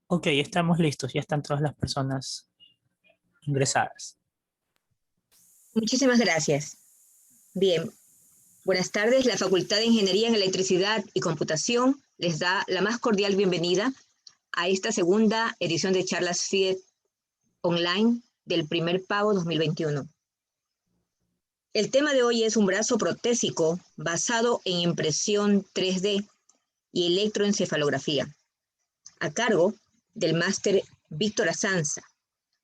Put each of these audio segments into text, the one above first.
Ok, estamos listos, ya están todas las personas ingresadas. Muchísimas gracias. Bien, buenas tardes. La Facultad de Ingeniería en Electricidad y Computación les da la más cordial bienvenida a esta segunda edición de charlas FIET online del primer pago 2021. El tema de hoy es un brazo protésico basado en impresión 3D y electroencefalografía, a cargo del máster Víctor Azanza,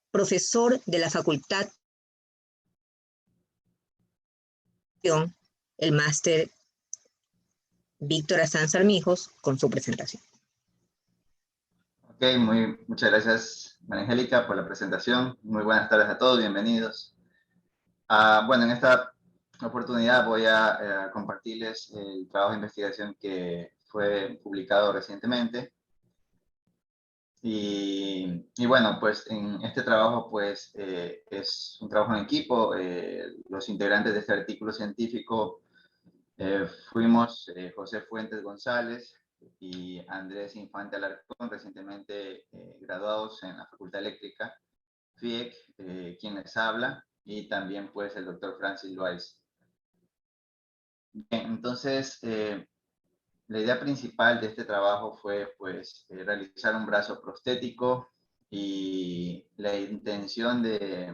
profesor de la Facultad, el máster Víctor Azanza Armijos, con su presentación. Ok, muchas gracias, María Angélica, por la presentación. Muy buenas tardes a todos, bienvenidos. Bueno, en esta oportunidad voy a compartirles el trabajo de investigación que fue publicado recientemente. Y bueno, pues en este trabajo pues es un trabajo en equipo. Los integrantes de este artículo científico fuimos José Fuentes González y Andrés Infante Alarcón, recientemente graduados en la Facultad Eléctrica, FIEC, quien les habla, y también pues el doctor Francis Loaiz. Bien, entonces la idea principal de este trabajo fue pues realizar un brazo prostético, y la intención de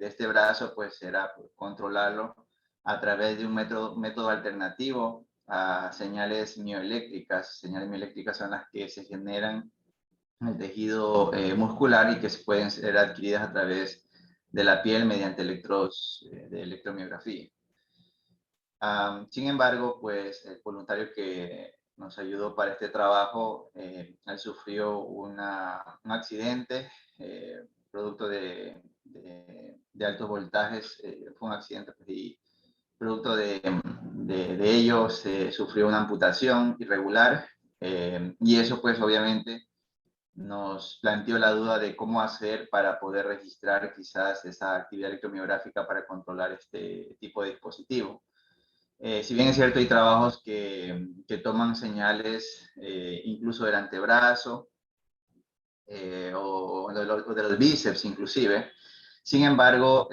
este brazo pues era pues, controlarlo a través de un método alternativo a señales mioeléctricas. Señales mioeléctricas son las que se generan en el tejido muscular y que se pueden ser adquiridas a través de la piel mediante electrodos de electromiografía. Sin embargo, pues el voluntario que nos ayudó para este trabajo, él sufrió un accidente producto de altos voltajes. Fue un accidente pues, y producto de ello se sufrió una amputación irregular, y eso pues obviamente nos planteó la duda de cómo hacer para poder registrar quizás esa actividad electromiográfica para controlar este tipo de dispositivo. Si bien es cierto, hay trabajos que toman señales incluso del antebrazo o de los bíceps inclusive. Sin embargo,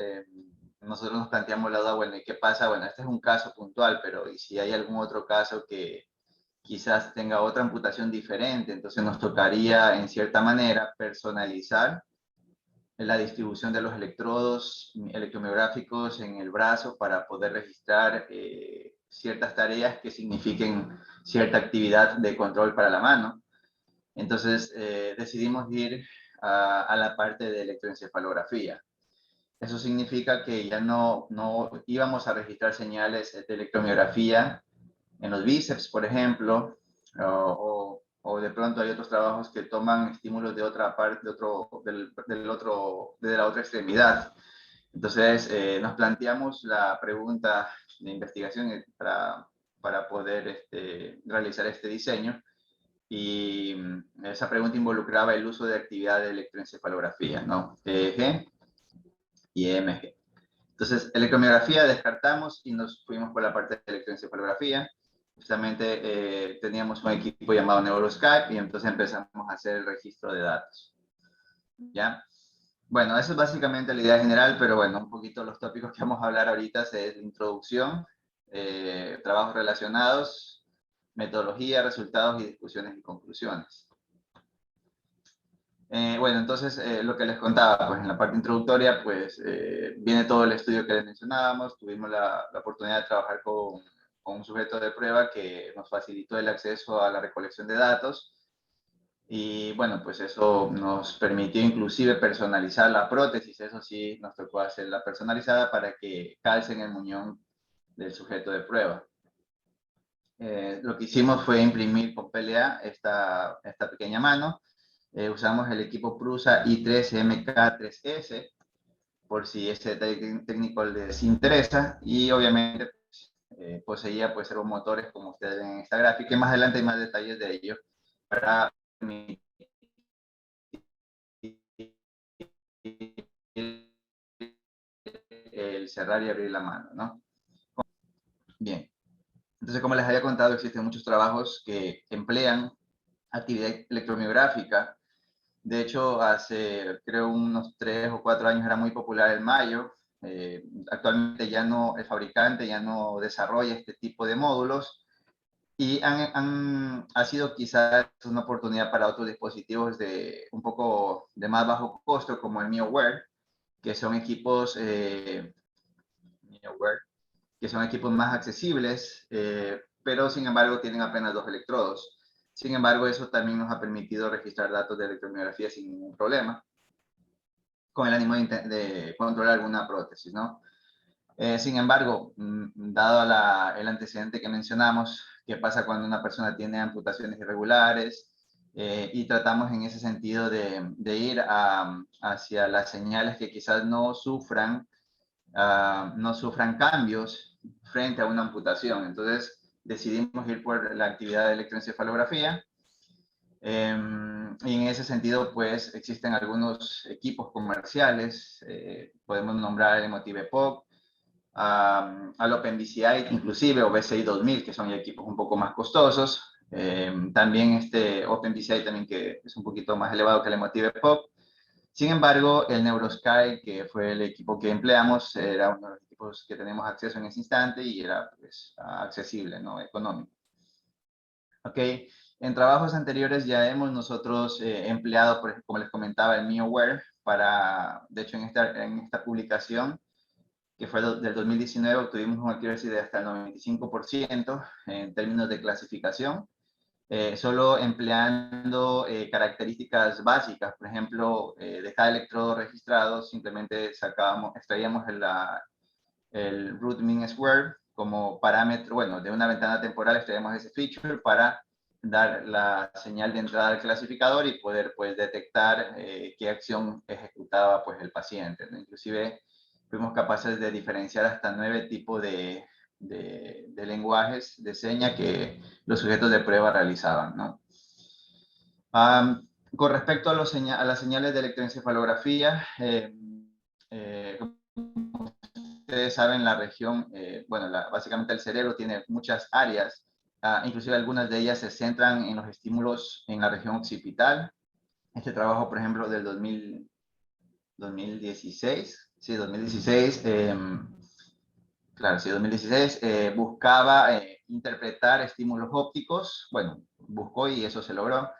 nosotros nos planteamos la duda, bueno, ¿y qué pasa? Bueno, este es un caso puntual, pero ¿y si hay algún otro caso que quizás tenga otra amputación diferente? Entonces nos tocaría, en cierta manera, personalizar la distribución de los electrodos electromiográficos en el brazo para poder registrar ciertas tareas que signifiquen cierta actividad de control para la mano. Entonces decidimos ir a la parte de electroencefalografía. Eso significa que ya no íbamos a registrar señales de electromiografía en los bíceps, por ejemplo, o de pronto hay otros trabajos que toman estímulos de otra parte, de la otra extremidad. Entonces, nos planteamos la pregunta de investigación para poder realizar este diseño, y esa pregunta involucraba el uso de actividad de electroencefalografía, ¿no? EEG y EMG. Entonces, electromiografía descartamos y nos fuimos por la parte de electroencefalografía. Justamente teníamos un equipo llamado Neuroskype y entonces empezamos a hacer el registro de datos. ¿Ya? Bueno, eso es básicamente la idea general, pero bueno, un poquito los tópicos que vamos a hablar ahorita es la introducción, trabajos relacionados, metodología, resultados y discusiones y conclusiones. Bueno, entonces lo que les contaba, pues en la parte introductoria, pues viene todo el estudio que les mencionábamos. Tuvimos la oportunidad de trabajar con un sujeto de prueba que nos facilitó el acceso a la recolección de datos, y bueno, pues eso nos permitió inclusive personalizar la prótesis. Eso sí, nos tocó hacer la personalizada para que calce en el muñón del sujeto de prueba. Lo que hicimos fue imprimir con PLA esta pequeña mano. Usamos el equipo Prusa i3MK3S, por si ese técnico les interesa, y obviamente poseía pues servomotores como ustedes ven en esta gráfica, y más adelante hay más detalles de ello para el cerrar y abrir la mano, ¿no? Bien, entonces como les había contado, existen muchos trabajos que emplean actividad electromiográfica De hecho, hace creo unos 3 o 4 años era muy popular el Mayo. Actualmente ya no, el fabricante ya no desarrolla este tipo de módulos y ha sido quizás una oportunidad para otros dispositivos de un poco de más bajo costo como el MioWare, que son equipos MioWare, que son equipos más accesibles, pero sin embargo tienen apenas 2 electrodos. Sin embargo, eso también nos ha permitido registrar datos de electromiografía sin ningún problema, con el ánimo de controlar alguna prótesis, ¿no? Sin embargo, dado el antecedente que mencionamos, qué pasa cuando una persona tiene amputaciones irregulares, y tratamos en ese sentido de ir hacia las señales que quizás no sufran cambios frente a una amputación. Entonces, decidimos ir por la actividad de electroencefalografía. Y en ese sentido, pues, existen algunos equipos comerciales. Podemos nombrar el Emotive POC, al OpenBCI, inclusive, o BCI 2000, que son ya equipos un poco más costosos. También este OpenBCI, también que es un poquito más elevado que el Emotive POC. Sin embargo, el NeuroSky, que fue el equipo que empleamos, era uno de los equipos que tenemos acceso en ese instante y era, pues, accesible, ¿no? Económico. Ok, en trabajos anteriores ya hemos nosotros empleado, por ejemplo, como les comentaba, el MioWare para, de hecho, en esta publicación, que fue del 2019, obtuvimos un accuracy de hasta el 95% en términos de clasificación. Solo empleando características básicas, por ejemplo, de cada electrodo registrado, simplemente extraíamos el root mean square como parámetro, bueno, de una ventana temporal extraíamos ese feature para dar la señal de entrada al clasificador y poder, pues, detectar qué acción ejecutaba, pues, el paciente, ¿no? Inclusive fuimos capaces de diferenciar hasta 9 tipos de lenguajes de seña que los sujetos de prueba realizaban, ¿no? Con respecto a las señales de electroencefalografía, como ustedes saben, la región, bueno, básicamente el cerebro tiene muchas áreas, inclusive algunas de ellas se centran en los estímulos en la región occipital. Este trabajo, por ejemplo, del 2016, sí, 2016, claro, sí, 2016, buscaba interpretar estímulos ópticos, bueno, buscó y eso se logró,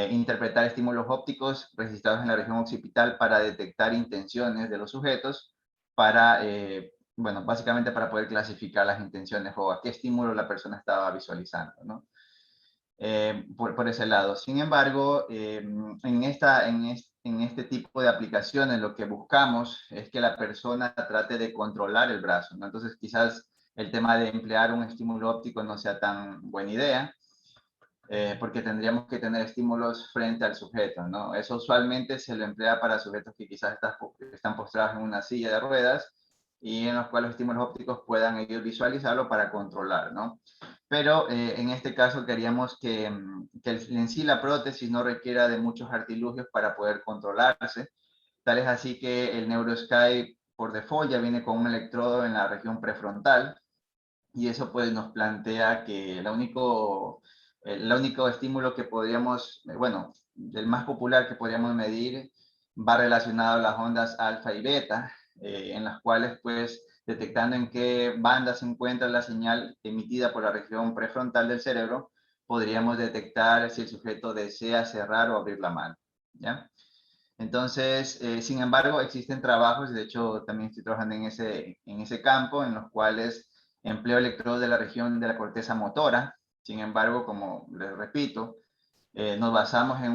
interpretar estímulos ópticos registrados en la región occipital para detectar intenciones de los sujetos, para, bueno, básicamente para poder clasificar las intenciones o a qué estímulo la persona estaba visualizando, ¿no? Por ese lado. Sin embargo, en este tipo de aplicaciones lo que buscamos es que la persona trate de controlar el brazo, ¿no? Entonces quizás el tema de emplear un estímulo óptico no sea tan buena idea, porque tendríamos que tener estímulos frente al sujeto, ¿no? Eso usualmente se lo emplea para sujetos que quizás están postrados en una silla de ruedas y en los cuales los estímulos ópticos puedan ellos visualizarlo para controlar, ¿no? Pero en este caso queríamos que en sí la prótesis no requiera de muchos artilugios para poder controlarse. Tal es así que el NeuroSky por default ya viene con un electrodo en la región prefrontal y eso, pues, nos plantea que el único estímulo que podríamos, bueno, el más popular que podríamos medir va relacionado a las ondas alfa y beta, en las cuales, pues, detectando en qué banda se encuentra la señal emitida por la región prefrontal del cerebro, podríamos detectar si el sujeto desea cerrar o abrir la mano, ¿ya? Entonces, sin embargo, existen trabajos, de hecho también estoy trabajando en ese campo, en los cuales empleo electrodos de la región de la corteza motora. Sin embargo, como les repito, nos basamos en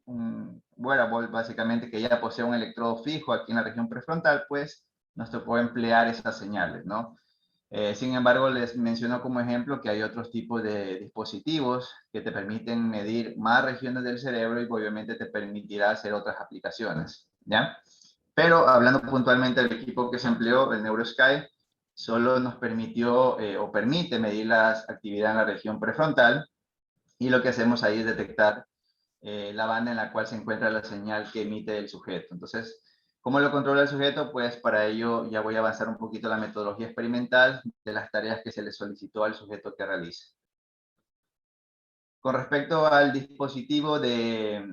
un wearable, básicamente, que ya posee un electrodo fijo aquí en la región prefrontal, pues nos tocó emplear esas señales, ¿no? Sin embargo, les menciono como ejemplo que hay otros tipos de dispositivos que te permiten medir más regiones del cerebro y obviamente te permitirá hacer otras aplicaciones, ¿ya? Pero hablando puntualmente del equipo que se empleó, el NeuroSky, solo nos permitió o permite medir la actividad en la región prefrontal y lo que hacemos ahí es detectar la banda en la cual se encuentra la señal que emite el sujeto. Entonces, ¿cómo lo controla el sujeto? Pues para ello ya voy a avanzar un poquito la metodología experimental de las tareas que se le solicitó al sujeto que realice. Con respecto al dispositivo de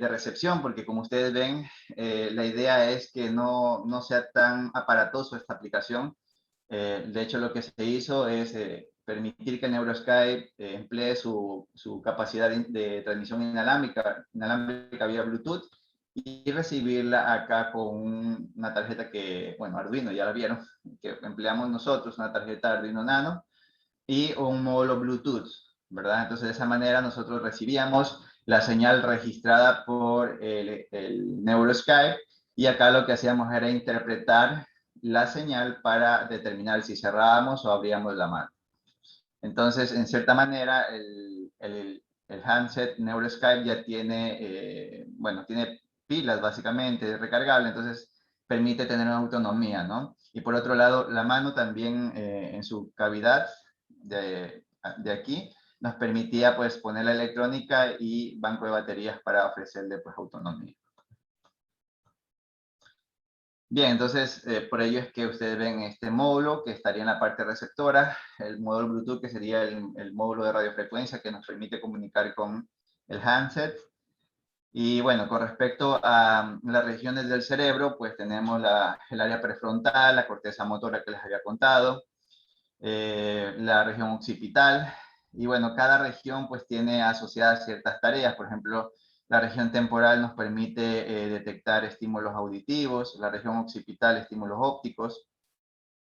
recepción, porque como ustedes ven, la idea es que no sea tan aparatoso esta aplicación. De hecho, lo que se hizo es permitir que el NeuroSkype emplee su capacidad de transmisión inalámbrica vía Bluetooth y recibirla acá con una tarjeta que, bueno, Arduino, ya la vieron, que empleamos nosotros, una tarjeta Arduino Nano y un módulo Bluetooth, ¿verdad? Entonces, de esa manera nosotros recibíamos la señal registrada por el NeuroSkype y acá lo que hacíamos era interpretar la señal para determinar si cerrábamos o abríamos la mano. Entonces, en cierta manera, el handset NeuroSkype ya tiene, bueno, tiene pilas básicamente, recargable, entonces permite tener una autonomía, ¿no? Y por otro lado, la mano también en su cavidad de aquí nos permitía pues poner la electrónica y banco de baterías para ofrecerle pues autonomía. Bien, entonces por ello es que ustedes ven este módulo que estaría en la parte receptora, el módulo Bluetooth que sería el módulo de radiofrecuencia que nos permite comunicar con el handset. Y bueno, con respecto a las regiones del cerebro, pues tenemos el área prefrontal, la corteza motora que les había contado, la región occipital, y bueno, cada región pues tiene asociadas ciertas tareas. Por ejemplo, la región temporal nos permite detectar estímulos auditivos, la región occipital estímulos ópticos,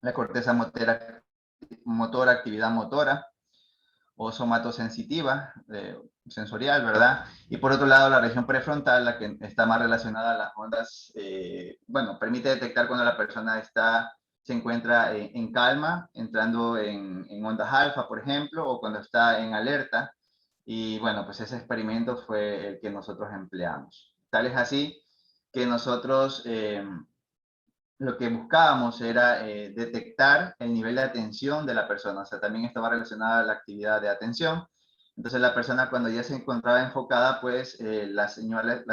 la corteza motora actividad motora o somatosensitiva, sensorial, ¿verdad? Y por otro lado, la región prefrontal, la que está más relacionada a las ondas, bueno, permite detectar cuando la persona se encuentra en calma, entrando en ondas alfa, por ejemplo, o cuando está en alerta. Y bueno, pues ese experimento fue el que nosotros empleamos. Tal es así que nosotros lo que buscábamos era detectar el nivel de atención de la persona. O sea, también estaba relacionada a la actividad de atención. Entonces, la persona cuando ya se encontraba enfocada, pues las señales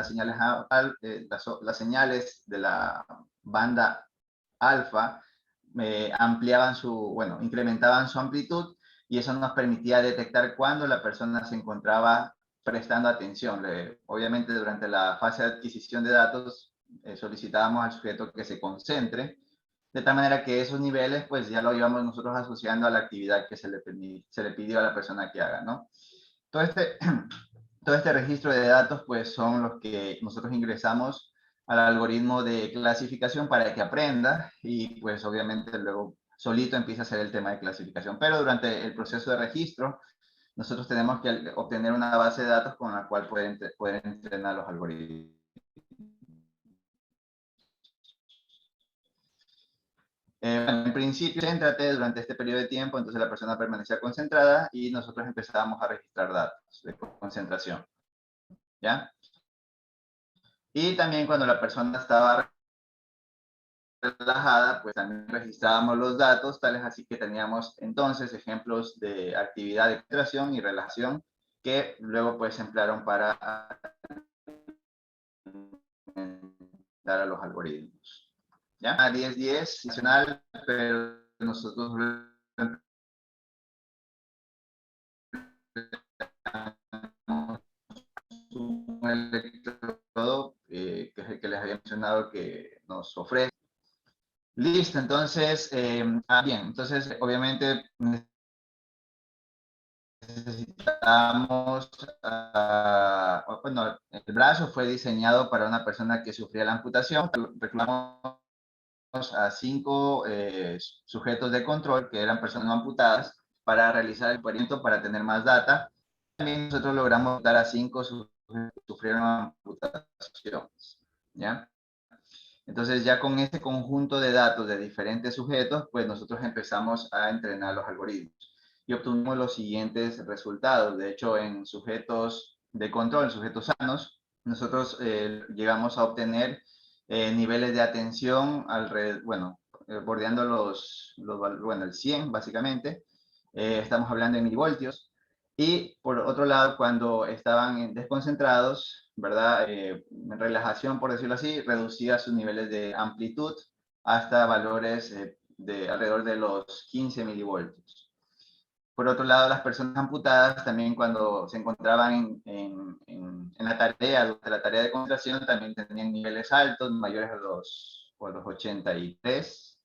de la banda alfa ampliaban bueno, incrementaban su amplitud y eso nos permitía detectar cuando la persona se encontraba prestando atención. Obviamente, durante la fase de adquisición de datos, solicitábamos al sujeto que se concentre, de tal manera que esos niveles, pues ya lo íbamos nosotros asociando a la actividad que se le pidió a la persona que haga, ¿no? Todo este, todo este registro de datos, pues son los que nosotros ingresamos al algoritmo de clasificación para que aprenda y pues obviamente luego solito empieza a hacer el tema de clasificación. Pero durante el proceso de registro, nosotros tenemos que obtener una base de datos con la cual pueden entrenar los algoritmos. En principio, céntrate durante este periodo de tiempo, entonces la persona permanecía concentrada y nosotros empezábamos a registrar datos de concentración. ¿Ya? Y también cuando la persona estaba relajada, pues también registrábamos los datos, tales así que teníamos entonces ejemplos de actividad de concentración y relajación que luego pues se emplearon para dar a los algoritmos. ¿Ya? 10-10 nacional, pero nosotros un electrodo que es el que les había mencionado que nos ofrece. Listo, entonces, bien, entonces obviamente necesitamos, bueno, el brazo fue diseñado para una persona que sufría la amputación, reclutamos a 5 sujetos de control que eran personas no amputadas para realizar el experimento para tener más data. También nosotros logramos dar a 5 sujetos que sufrieron amputaciones, ¿ya? Entonces ya con este conjunto de datos de diferentes sujetos, pues nosotros empezamos a entrenar los algoritmos y obtuvimos los siguientes resultados. De hecho, en sujetos de control, en sujetos sanos, nosotros llegamos a obtener niveles de atención bordeando bueno, el 100 básicamente. Estamos hablando de milivoltios. Y por otro lado, cuando estaban desconcentrados, ¿verdad? En relajación, por decirlo así, reducía sus niveles de amplitud hasta valores de alrededor de los 15 milivoltios. Por otro lado, las personas amputadas también cuando se encontraban en la tarea, durante la tarea de concentración, también tenían niveles altos, mayores a los 83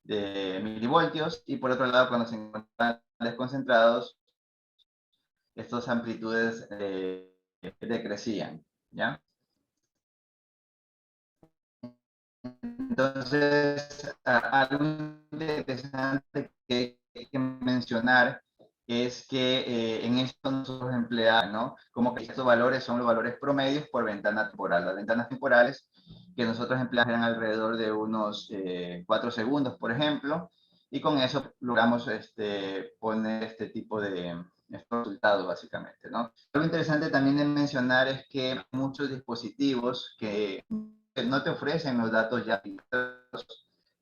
de milivoltios, y por otro lado, cuando se encontraban desconcentrados, estas amplitudes decrecían, ¿ya? Entonces, algo interesante que hay que mencionar es que en esto nosotros empleamos, ¿no? Como que estos valores son los valores promedios por ventana temporal. Las ventanas temporales que nosotros empleamos eran alrededor de unos 4 segundos, por ejemplo, y con eso logramos poner este tipo de estos resultados, básicamente, ¿no? Algo interesante también de mencionar es que muchos dispositivos que no te ofrecen los datos ya,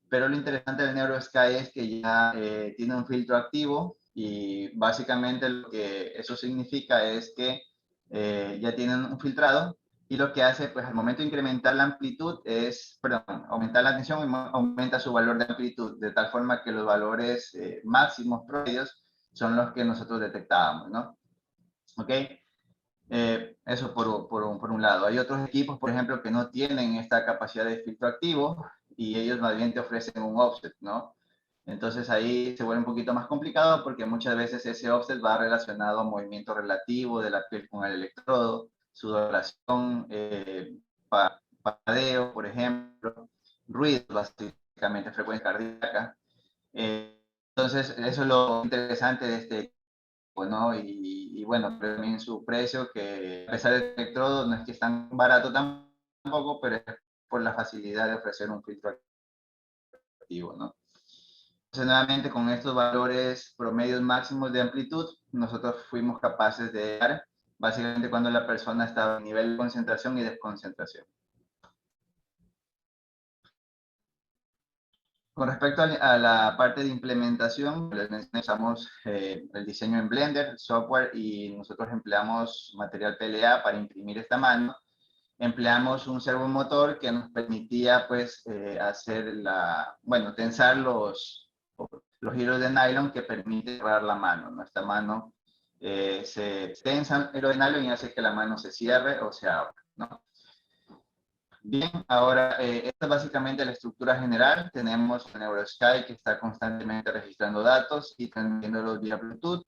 pero lo interesante del NeuroSky es que ya tiene un filtro activo y básicamente lo que eso significa es que ya tienen un filtrado y lo que hace, pues al momento de incrementar la amplitud es, perdón, aumentar la tensión y aumenta su valor de amplitud, de tal forma que los valores máximos promedios son los que nosotros detectábamos, ¿no? ¿Ok? Eso por un lado. Hay otros equipos, por ejemplo, que no tienen esta capacidad de filtro activo y ellos más bien te ofrecen un offset, ¿no? Entonces ahí se vuelve un poquito más complicado porque muchas veces ese offset va relacionado a movimiento relativo de la piel con el electrodo, sudoración, parpadeo, por ejemplo, ruido, básicamente, frecuencia cardíaca. Entonces, eso es lo interesante de este, ¿no? Y bueno, también su precio, que a pesar del electrodo no es que es tan barato tampoco, pero es por la facilidad de ofrecer un filtro activo, ¿no? Entonces, nuevamente, con estos valores promedios máximos de amplitud, nosotros fuimos capaces de dar, básicamente, cuando la persona estaba a nivel de concentración y desconcentración. Con respecto a la parte de implementación, les mencionamos el diseño en Blender, software, y nosotros empleamos material PLA para imprimir esta mano. Empleamos un servomotor que nos permitía, pues, hacer bueno, tensar los hilos de nylon que permite cerrar la mano, ¿no? Esta mano se tensa el hilo de nylon y hace que la mano se cierre o se abra, ¿no? Bien, ahora, esta es básicamente la estructura general. Tenemos el NeuroSky que está constantemente registrando datos y transmitiéndolos vía Bluetooth.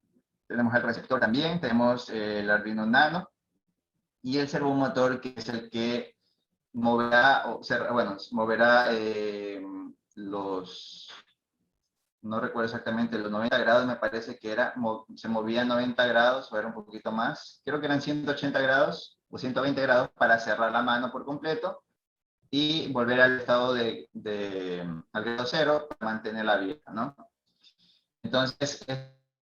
Tenemos el receptor también, tenemos el Arduino Nano y el servomotor que es el que moverá, moverá no recuerdo exactamente, los 90 grados me parece que era, se movía 90 grados o era un poquito más. Creo que eran 180 grados o 120 grados para cerrar la mano por completo y volver al estado al grado cero para mantener la abierta, ¿no? Entonces,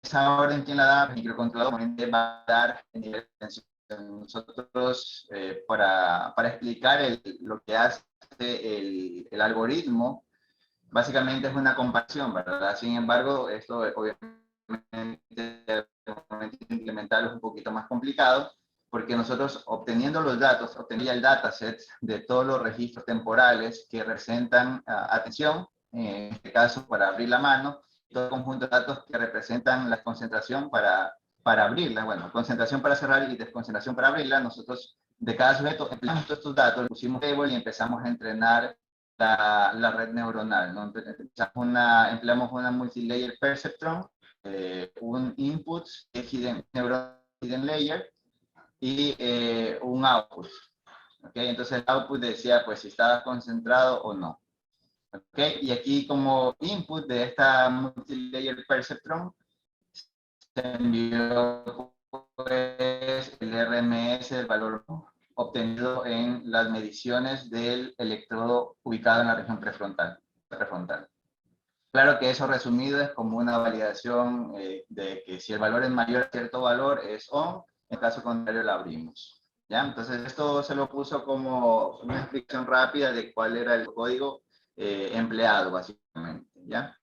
esa orden, ¿quién la da? El microcontrolador va a dar el nivel de tensión. Nosotros, para explicar lo que hace el algoritmo, básicamente es una comparación, ¿verdad? Sin embargo, esto obviamente implementarlo es un poquito más complicado, porque nosotros obteniendo los datos, obteniendo el dataset de todos los registros temporales que representan atención, en este caso para abrir la mano, todo el conjunto de datos que representan la concentración para abrirla, bueno, concentración para cerrar y desconcentración para abrirla, nosotros de cada sujeto empleamos todos estos datos, pusimos table y empezamos a entrenar la red neuronal, ¿no? Empleamos una multilayer perceptron, un input, hidden layer, y un output. ¿Okay? Entonces el output decía pues si estaba concentrado o no. ¿Okay? Y aquí como input de esta multilayer perceptron se envió pues, el RMS, el valor obtenido en las mediciones del electrodo ubicado en la región prefrontal. Claro que eso resumido es como una validación de que si el valor es mayor a cierto valor es on, en caso contrario la abrimos. ¿Ya? Entonces esto se lo puso como una explicación rápida de cuál era el código empleado básicamente. ¿Ya?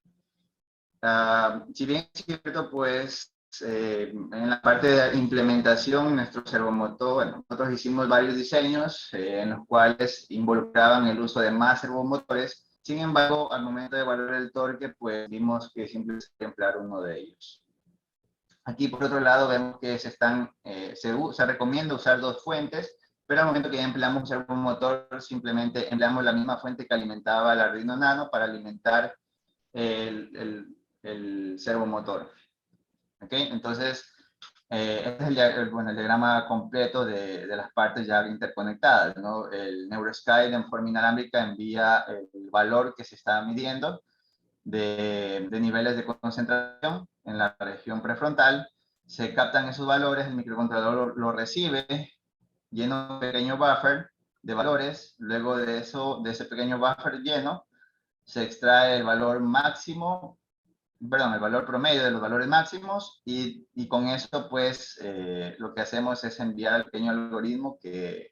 Si bien es cierto, pues en la parte de implementación, nuestro servomotor, bueno, nosotros hicimos varios diseños en los cuales involucraban el uso de más servomotores. Sin embargo, al momento de evaluar el torque, pues vimos que simplemente emplear uno de ellos. Aquí, por otro lado, vemos que se recomienda usar dos fuentes, pero al momento que ya empleamos un servomotor, simplemente empleamos la misma fuente que alimentaba el Arduino Nano para alimentar el servomotor. ¿Ok? Entonces, este es el diagrama completo de las partes ya interconectadas, ¿no? El NeuroSky de forma inalámbrica envía el valor que se está midiendo de niveles de concentración en la región prefrontal. Se captan esos valores, el microcontrolador lo recibe, llena un pequeño buffer de valores. Luego de ese pequeño buffer lleno, se extrae el valor máximo, perdón, el valor promedio de los valores máximos, y con eso, pues, lo que hacemos es enviar el pequeño algoritmo de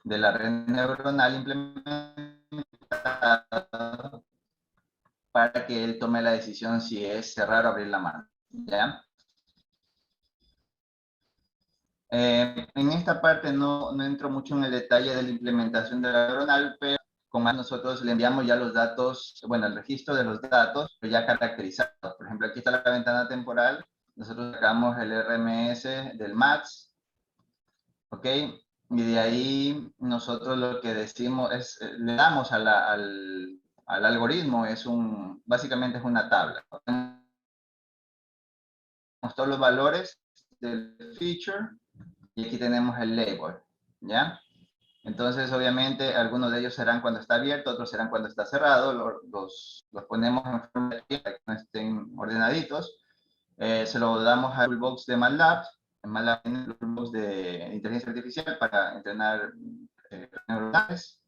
la red neuronal implementada para que él tome la decisión si es cerrar o abrir la mano, ¿ya? En esta parte no entro mucho en el detalle de la implementación de la neuronal, pero con más nosotros le enviamos ya los datos, bueno, el registro de los datos ya caracterizados. Por ejemplo, aquí está la ventana temporal, nosotros sacamos el RMS del MAX, ¿ok? Y de ahí nosotros lo que decimos es, le damos al algoritmo, básicamente es una tabla. Tenemos todos los valores del feature y aquí tenemos el label, ¿ya? Entonces, obviamente, algunos de ellos serán cuando está abierto, otros serán cuando está cerrado, los ponemos en forma de para que no estén ordenaditos. Se lo damos al toolbox de MATLAB. En MATLAB tiene el toolbox de inteligencia artificial para entrenar neuronales.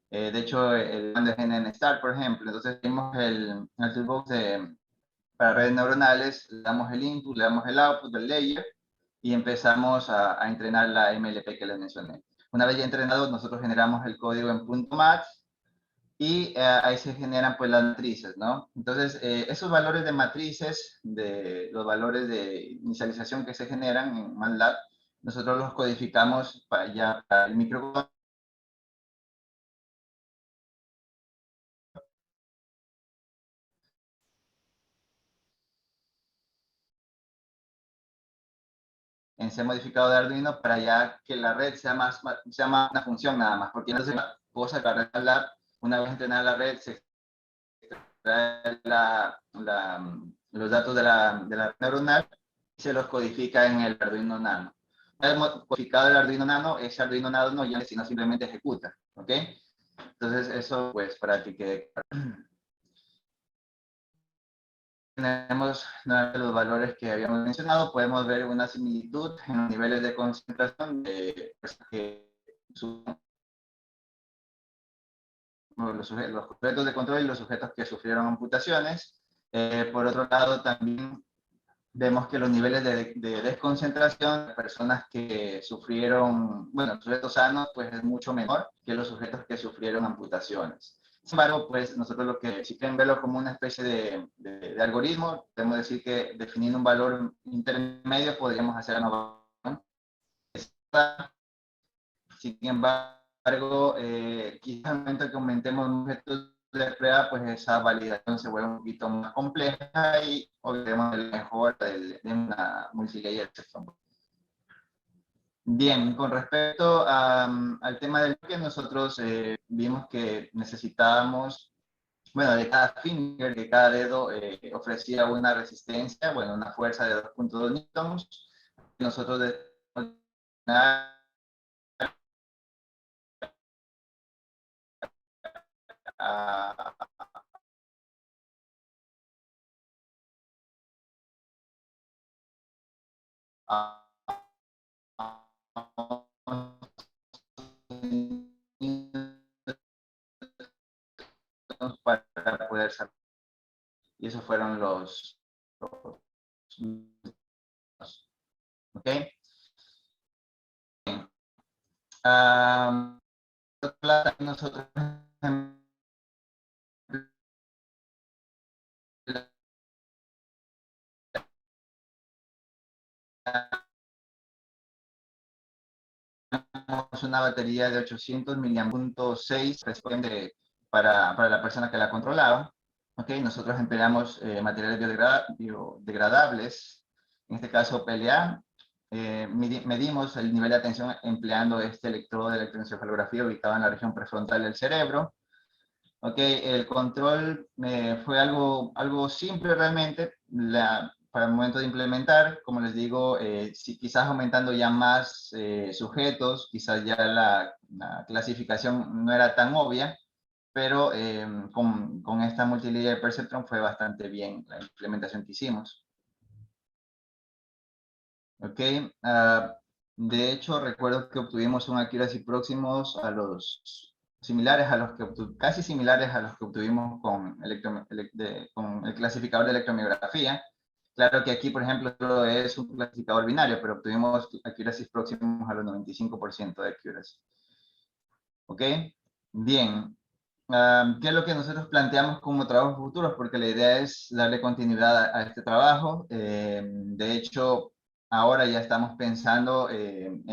De hecho, el de GNN-STAR, por ejemplo, entonces tenemos el toolbox para redes neuronales, le damos el input, le damos el output del layer y empezamos a entrenar la MLP que les mencioné. Una vez ya entrenado, nosotros generamos el código en .math y ahí se generan pues las matrices, ¿no? Entonces, esos valores de matrices, los valores de inicialización que se generan en MATLAB, nosotros los codificamos para el microcontrolador. En C modificado de Arduino para ya que la red sea más una función nada más, porque no es una cosa que la red MATLAB, una vez entrenada la red, se extrae los datos de la red neuronal y se los codifica en el Arduino Nano. Una vez codificado el Arduino Nano, ese Arduino Nano no ya sino simplemente ejecuta, ¿ok? Entonces eso pues para que quede claro. Tenemos los valores que habíamos mencionado, podemos ver una similitud en los niveles de concentración de los sujetos de control y los sujetos que sufrieron amputaciones. Por otro lado, también vemos que los niveles de desconcentración de personas que sufrieron, bueno, sujetos sanos, pues es mucho menor que los sujetos que sufrieron amputaciones. Sin embargo, pues nosotros lo que, si quieren verlo como una especie de algoritmo, podemos decir que definiendo un valor intermedio podríamos hacer una evaluación. Sin embargo, quizás al momento que aumentemos objetos de prueba, pues esa validación se vuelve un poquito más compleja y obtenemos el mejor de una multilayer system. Bien, con respecto al tema del que nosotros vimos que necesitábamos, bueno, de cada finger, de cada dedo ofrecía una resistencia, bueno, una fuerza de 2.2 newtons. Nosotros para poder saber. Y esos fueron los ¿ok? Nosotros una batería de 800 mAh.6 para la persona que la controlaba. ¿Okay? Nosotros empleamos materiales biodegradables en este caso PLA. Medimos el nivel de atención empleando este electrodo de electroencefalografía ubicado en la región prefrontal del cerebro. Ok, el control fue algo simple realmente para el momento de implementar. Como les digo, si quizás aumentando ya más sujetos, quizás ya la clasificación no era tan obvia, pero con esta multilayer perceptron fue bastante bien la implementación que hicimos. Ok, de hecho recuerdo que obtuvimos un accuracy próximos a los similares a los que casi similares a los que obtuvimos con con el clasificador de electromiografía. Claro que aquí, por ejemplo, es un clasificador binario, pero obtuvimos accuracy próximos a los 95% de accuracy. ¿Ok? Bien. ¿Qué es lo que nosotros planteamos como trabajos futuros? Porque la idea es darle continuidad a este trabajo. De hecho, ahora ya estamos pensando en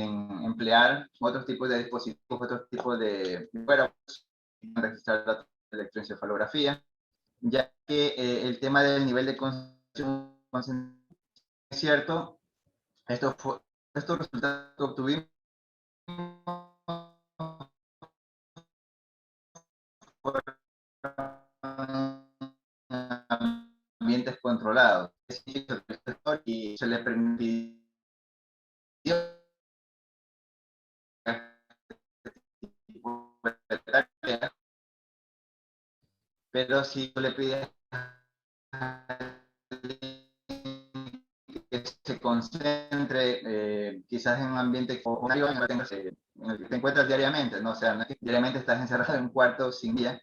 emplear otros tipos de dispositivos, otros tipos de wearables para registrar datos de electroencefalografía, ya que el tema del nivel de concentración es cierto. Estos resultados que obtuvimos ambientes controlados. Y se le permitió pero si tú le pides que se concentre quizás en un ambiente en el que te encuentras diariamente, ¿no? O sea, no es que diariamente estás encerrado en un cuarto sin guía.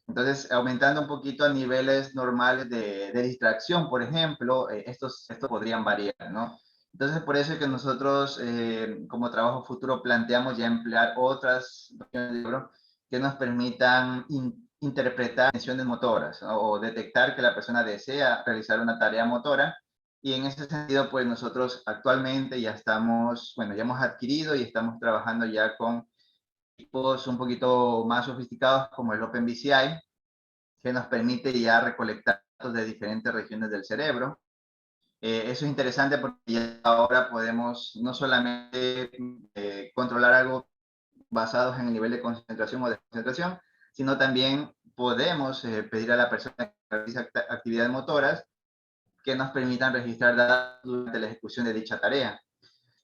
Entonces, aumentando un poquito a niveles normales de distracción, por ejemplo, estos podrían variar, ¿no? Entonces, por eso es que nosotros, como trabajo futuro, planteamos ya emplear otras que nos permitan interpretar tensiones motoras, ¿no? O detectar que la persona desea realizar una tarea motora. Y en ese sentido, pues nosotros actualmente ya estamos, bueno, ya hemos adquirido y estamos trabajando ya con equipos un poquito más sofisticados como el OpenBCI, que nos permite ya recolectar datos de diferentes regiones del cerebro. Eso es interesante porque ya ahora podemos no solamente controlar algo basados en el nivel de concentración o desconcentración, sino también podemos pedir a la persona que realiza actividades motoras que nos permitan registrar datos durante la ejecución de dicha tarea.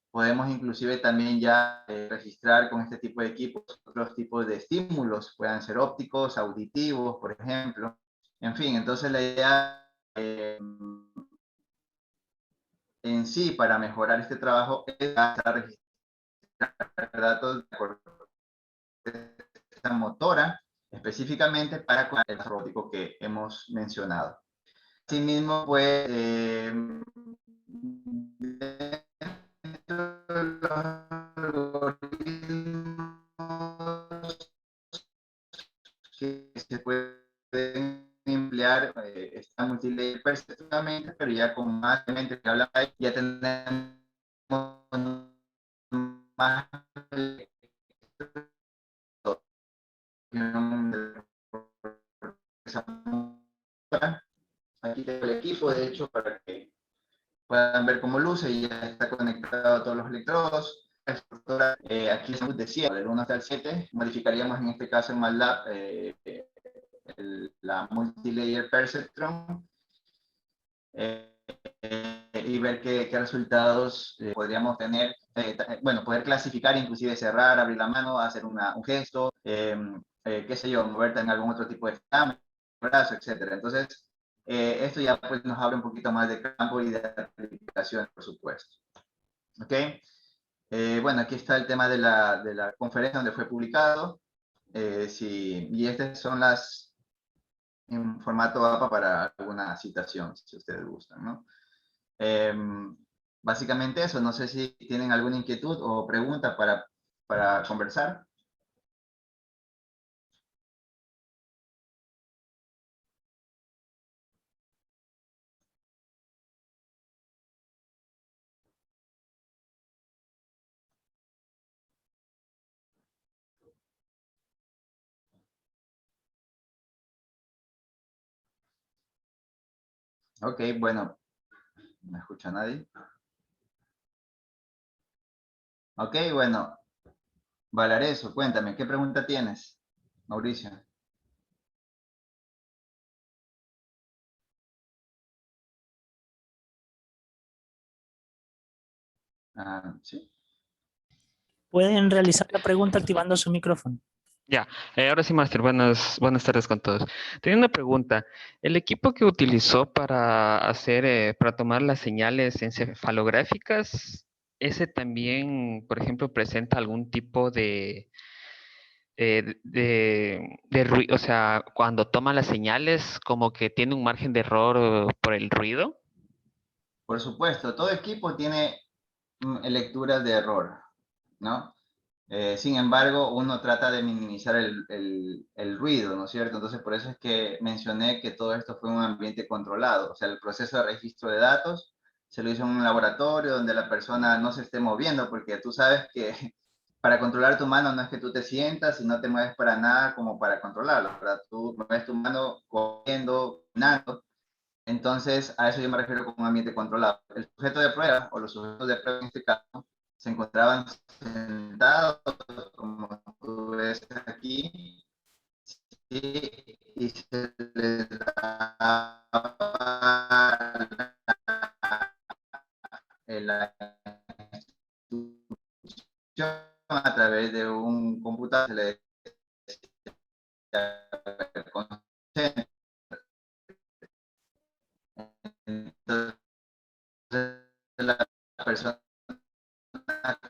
Podemos inclusive también ya registrar con este tipo de equipos otros tipos de estímulos, puedan ser ópticos, auditivos, por ejemplo. En fin, entonces la idea en sí para mejorar este trabajo es registrar datos de esta motora específicamente para el robótico que hemos mencionado. Asimismo, pues, los algoritmos que se pueden emplear están multilayer perfectamente, pero ya con más elementos que hablan ahí, ya tenemos más aquí tengo el equipo, de hecho, para que puedan ver cómo luce y ya está conectado a todos los electrodos. Aquí es de 100, del 1 hasta el 7. Modificaríamos en este caso en MATLAB la multilayer perceptron y ver qué resultados podríamos tener. Bueno, poder clasificar, inclusive cerrar, abrir la mano, hacer un gesto, qué sé yo, moverte en algún otro tipo de brazo, etcétera. Entonces, esto ya pues, nos abre un poquito más de campo y de aplicación, por supuesto. ¿Ok? Bueno, aquí está el tema de la conferencia donde fue publicado. Sí, y estas son las en formato APA para alguna citación, si ustedes gustan, ¿no? Básicamente eso, no sé si tienen alguna inquietud o pregunta para conversar. Ok, bueno, ¿me escucha nadie? Ok, bueno, Valareso, cuéntame, ¿qué pregunta tienes, Mauricio? Ah, sí. Pueden realizar la pregunta activando su micrófono. Ya, ahora sí, Máster, buenas tardes con todos. Tenía una pregunta. ¿El equipo que utilizó para para tomar las señales encefalográficas, ese también, por ejemplo, presenta algún tipo de ruido? O sea, cuando toma las señales, como que tiene un margen de error por el ruido. Por supuesto, todo equipo tiene lecturas de error, ¿no? Sin embargo, uno trata de minimizar el ruido, ¿no es cierto? Entonces, por eso es que mencioné que todo esto fue un ambiente controlado. O sea, el proceso de registro de datos se lo hizo en un laboratorio donde la persona no se esté moviendo, porque tú sabes que para controlar tu mano no es que tú te sientas y no te mueves para nada como para controlarlo, ¿verdad? Tú mueves tu mano corriendo, caminando. Entonces, a eso yo me refiero con un ambiente controlado. El sujeto de prueba, o los sujetos de prueba en este caso, se encontraban sentados, como tú ves aquí, y se les daba la instrucción a través de un computador, se le decía, entonces la persona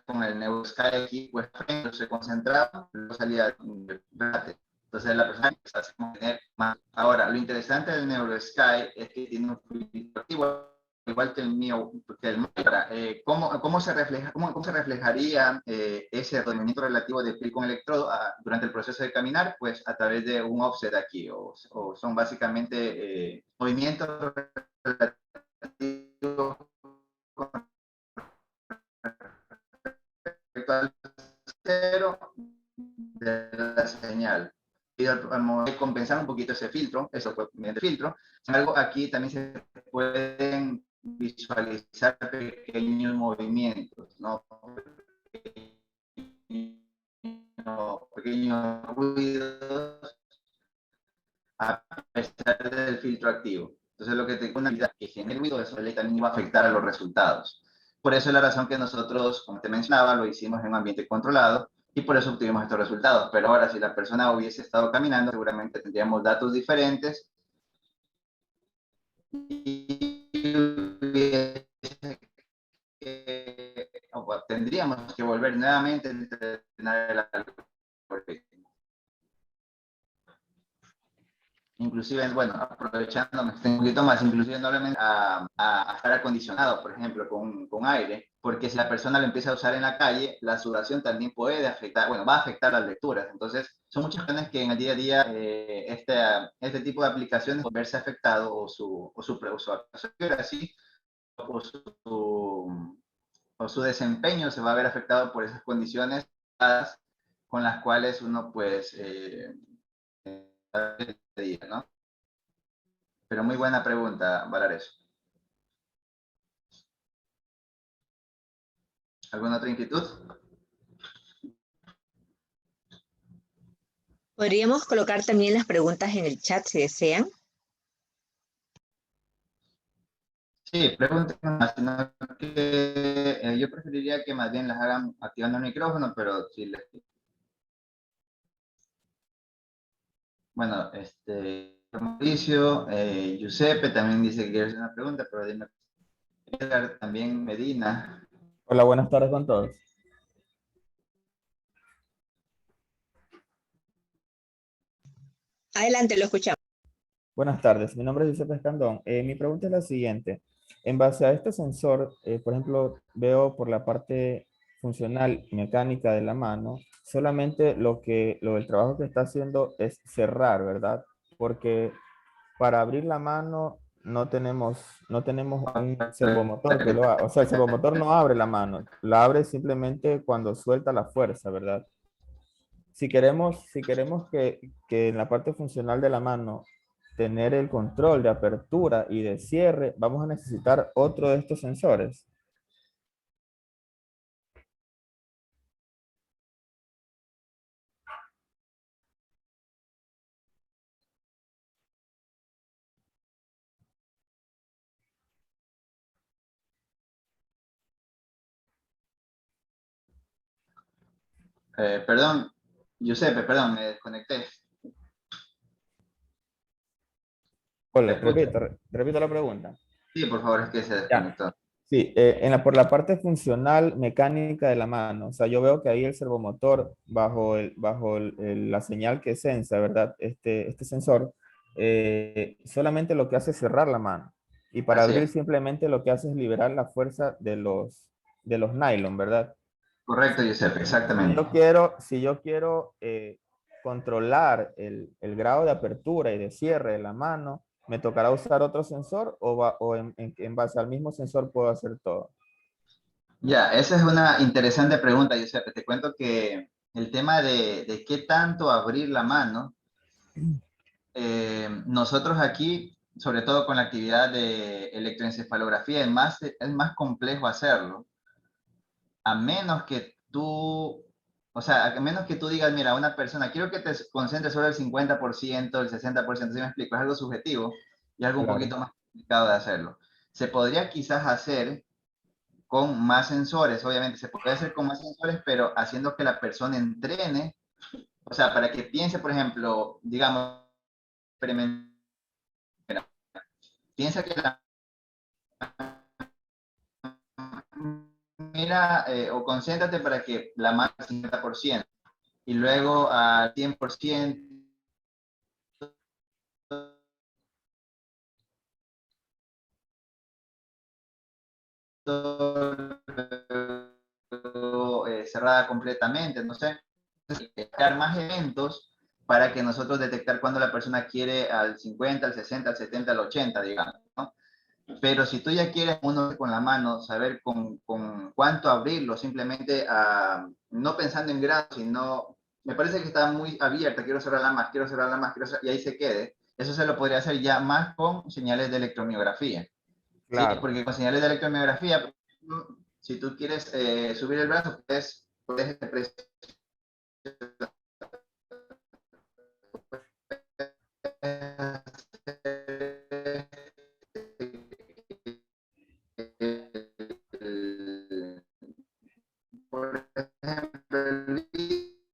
con el NeuroSky aquí, pues se concentraba, luego salía de rebate. Entonces la persona empezaba a tener más. Ahora, lo interesante del NeuroSky es que tiene un filtro activo, igual que el mío, que el mío. ¿Cómo se reflejaría ese movimiento relativo de piel con electrodo durante el proceso de caminar? Pues a través de un offset aquí, o son básicamente movimientos relativos con respecto al cero de la señal. Y al compensar un poquito ese filtro, eso fue mediante filtro. Sin embargo, aquí también se pueden visualizar pequeños movimientos, ¿no? Pequeños ruidos a pesar del filtro activo. Entonces, lo que tengo una actividad que genera ruido, eso también va a afectar a los resultados. Por eso es la razón que nosotros, como te mencionaba, lo hicimos en un ambiente controlado y por eso obtuvimos estos resultados. Pero ahora, si la persona hubiese estado caminando, seguramente tendríamos datos diferentes y tendríamos que volver nuevamente a entrenar el algoritmo. Inclusive, bueno, aprovechando, me extendo un poquito más, inclusive no a estar acondicionado, por ejemplo, con aire, porque si la persona lo empieza a usar en la calle, la sudoración también puede afectar, bueno, va a afectar las lecturas. Entonces, son muchas cuestiones que en el día a día este tipo de aplicaciones puede verse afectado o su accuracy o su desempeño se va a ver afectado por esas condiciones con las cuales uno, pues, ¿no? Pero muy buena pregunta, Valares. ¿Alguna otra inquietud? Podríamos colocar también las preguntas en el chat si desean. Sí, pregunten más, sino que yo preferiría que más bien las hagan activando el micrófono, pero si les... Bueno, Mauricio, Giuseppe también dice que quiere hacer una pregunta, pero dime, Edgar, también Medina. Hola, buenas tardes con todos. Adelante, lo escuchamos. Buenas tardes, mi nombre es Giuseppe Escandón. Mi pregunta es la siguiente. En base a este sensor, por ejemplo, veo por la parte funcional y mecánica de la mano, solamente el trabajo que está haciendo es cerrar, ¿verdad? Porque para abrir la mano no tenemos un servomotor que lo haga. O sea, el servomotor no abre la mano, la abre simplemente cuando suelta la fuerza, ¿verdad? Si queremos que en la parte funcional de la mano tener el control de apertura y de cierre, vamos a necesitar otro de estos sensores. Perdón, Giuseppe, perdón, me desconecté. Hola, ¿Me escucha? repito la pregunta. Sí, por favor, es que se Ya. desconectó. Sí, por la parte funcional mecánica de la mano, o sea, yo veo que ahí el servomotor la señal que sensa, ¿verdad? Este sensor, solamente lo que hace es cerrar la mano. Y para Así abrir es. simplemente lo que hace es liberar la fuerza de los nylon, ¿verdad? Correcto, Giuseppe, exactamente. Si yo quiero controlar el grado de apertura y de cierre de la mano, ¿me tocará usar otro sensor o en base al mismo sensor puedo hacer todo? Ya, esa es una interesante pregunta, Giuseppe. Te cuento que el tema de qué tanto abrir la mano, nosotros aquí, sobre todo con la actividad de electroencefalografía, es más complejo hacerlo, a menos que tú, o sea, a menos que tú digas, mira, a una persona, quiero que te concentres sobre el 50%, el 60%, ¿sí me explico? Es algo subjetivo y algo un Claro, poquito más complicado de hacerlo. Se podría quizás hacer con más sensores, obviamente se puede hacer con más sensores, pero haciendo que la persona entrene, o sea, para que piense, por ejemplo, digamos, piensa que la mira o concéntrate para que la mano al 50% y luego al 100% cerrada completamente, no sé, crear más eventos para que nosotros detectar cuando la persona quiere al 50, al 60, al 70, al 80, digamos, ¿no? Pero si tú ya quieres uno con la mano, saber con cuánto abrirlo, simplemente no pensando en grados, sino me parece que está muy abierta, quiero cerrarla más, quiero cerrarla más, y ahí se quede. Eso se lo podría hacer ya más con señales de electromiografía. Sí, claro. porque con señales de electromiografía, si tú quieres subir el brazo, puedes por ejemplo, el bíceps,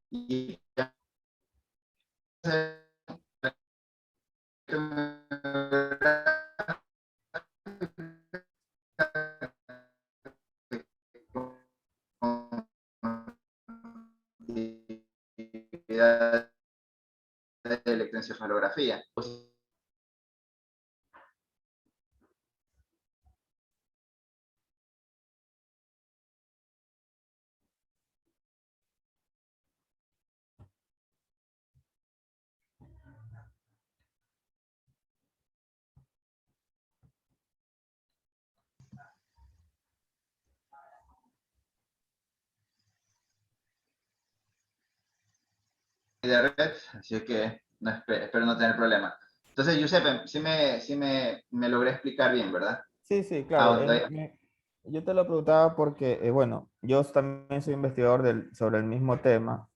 y de electroencefalografía. De red, así que no, espero no tener problema. Entonces, Giuseppe, me logré explicar bien, ¿verdad? Sí, sí, Ah, claro. Yo te lo preguntaba porque, bueno, yo también soy investigador sobre el mismo tema.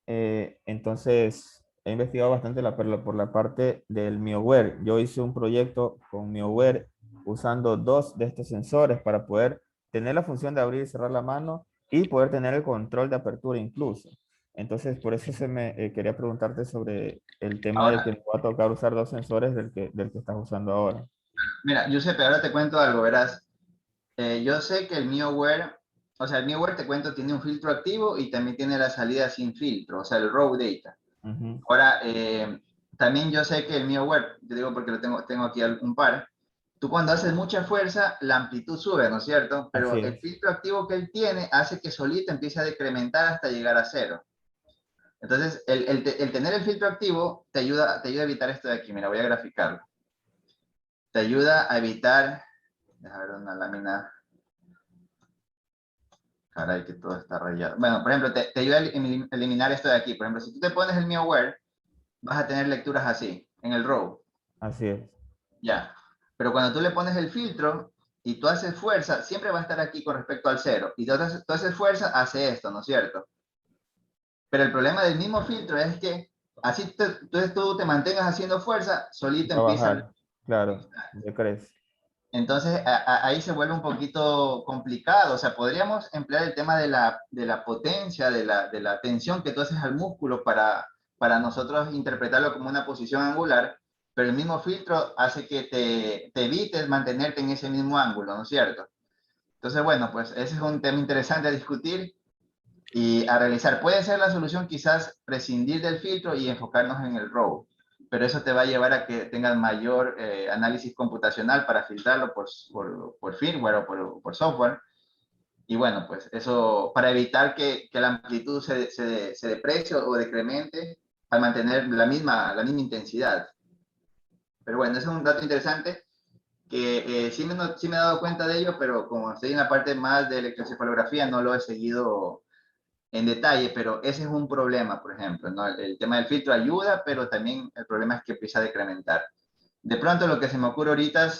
Entonces, he investigado bastante por la parte del MioWare. Yo hice un proyecto con MioWare usando dos de estos sensores para poder tener la función de abrir y cerrar la mano y poder tener el control de apertura incluso. Entonces, por eso quería preguntarte sobre el tema de que ahora, me va a tocar usar dos sensores del que estás usando ahora. mira, Giuseppe, ahora te cuento algo, verás. Yo sé que el MioWare, o sea, el MioWare te cuento, tiene un filtro activo y también tiene la salida sin filtro, o sea, el raw data. Ujú. Ahora, también yo sé que el MioWare, te digo porque tengo aquí un par, tú cuando haces mucha fuerza, la amplitud sube, ¿no es cierto? Así Pero el es. filtro activo que él tiene hace que solito empiece a decrementar hasta llegar a cero. Entonces, el tener el filtro activo te ayuda a evitar esto de aquí. Mira, voy a graficarlo. Te ayuda a evitar, déjame ver una lámina. Caray, que todo está rayado. Bueno, por ejemplo, te ayuda a eliminar esto de aquí. Por ejemplo, si tú te pones el MioWare, vas a tener lecturas así, en el row. Así es. Ya. Pero cuando tú le pones el filtro y tú haces fuerza, siempre va a estar aquí con respecto al cero. Y tú haces fuerza, hace esto, ¿no es cierto? Pero el problema del mismo filtro es que así tú te mantengas haciendo fuerza, solito Va a empieza, bajar. Claro, ¿qué crees? Entonces, ahí se vuelve un poquito complicado. O sea, podríamos emplear el tema de la potencia, de la tensión que tú haces al músculo para nosotros interpretarlo como una posición angular, pero el mismo filtro hace que te evites mantenerte en ese mismo ángulo, ¿no es cierto? Entonces, bueno, pues ese es un tema interesante a discutir y a realizar. Puede ser la solución quizás prescindir del filtro y enfocarnos en el RAW, pero eso te va a llevar a que tengas mayor análisis computacional para filtrarlo por firmware o por software. Y bueno, pues eso para evitar que la amplitud se deprecie o decremente al mantener la misma intensidad. Pero bueno, ese es un dato interesante que sí me he dado cuenta de ello, pero como estoy en la parte más de electroencefalografía, no lo he seguido en detalle, pero ese es un problema, por ejemplo, ¿no? El tema del filtro ayuda, pero también el problema es que empieza a decrementar. De pronto lo que se me ocurre ahorita,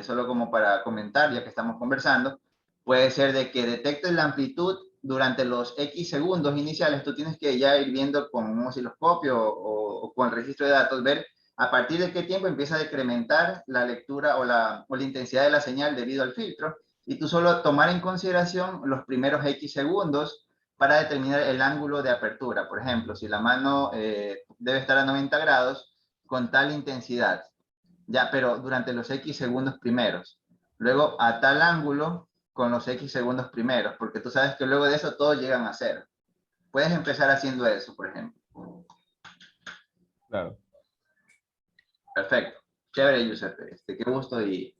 solo como para comentar, ya que estamos conversando, puede ser de que detectes la amplitud durante los X segundos iniciales. Tú tienes que ya ir viendo con un osciloscopio o con el registro de datos, ver a partir de qué tiempo empieza a decrementar la lectura o la intensidad de la señal debido al filtro. Y tú solo tomar en consideración los primeros X segundos para determinar el ángulo de apertura. Por ejemplo, si la mano debe estar a 90 grados con tal intensidad, ya, pero durante los X segundos primeros. Luego a tal ángulo con los X segundos primeros, porque tú sabes que luego de eso todos llegan a cero. Puedes empezar haciendo eso, por ejemplo. Claro. Perfecto. Chévere, Giuseppe. Qué gusto y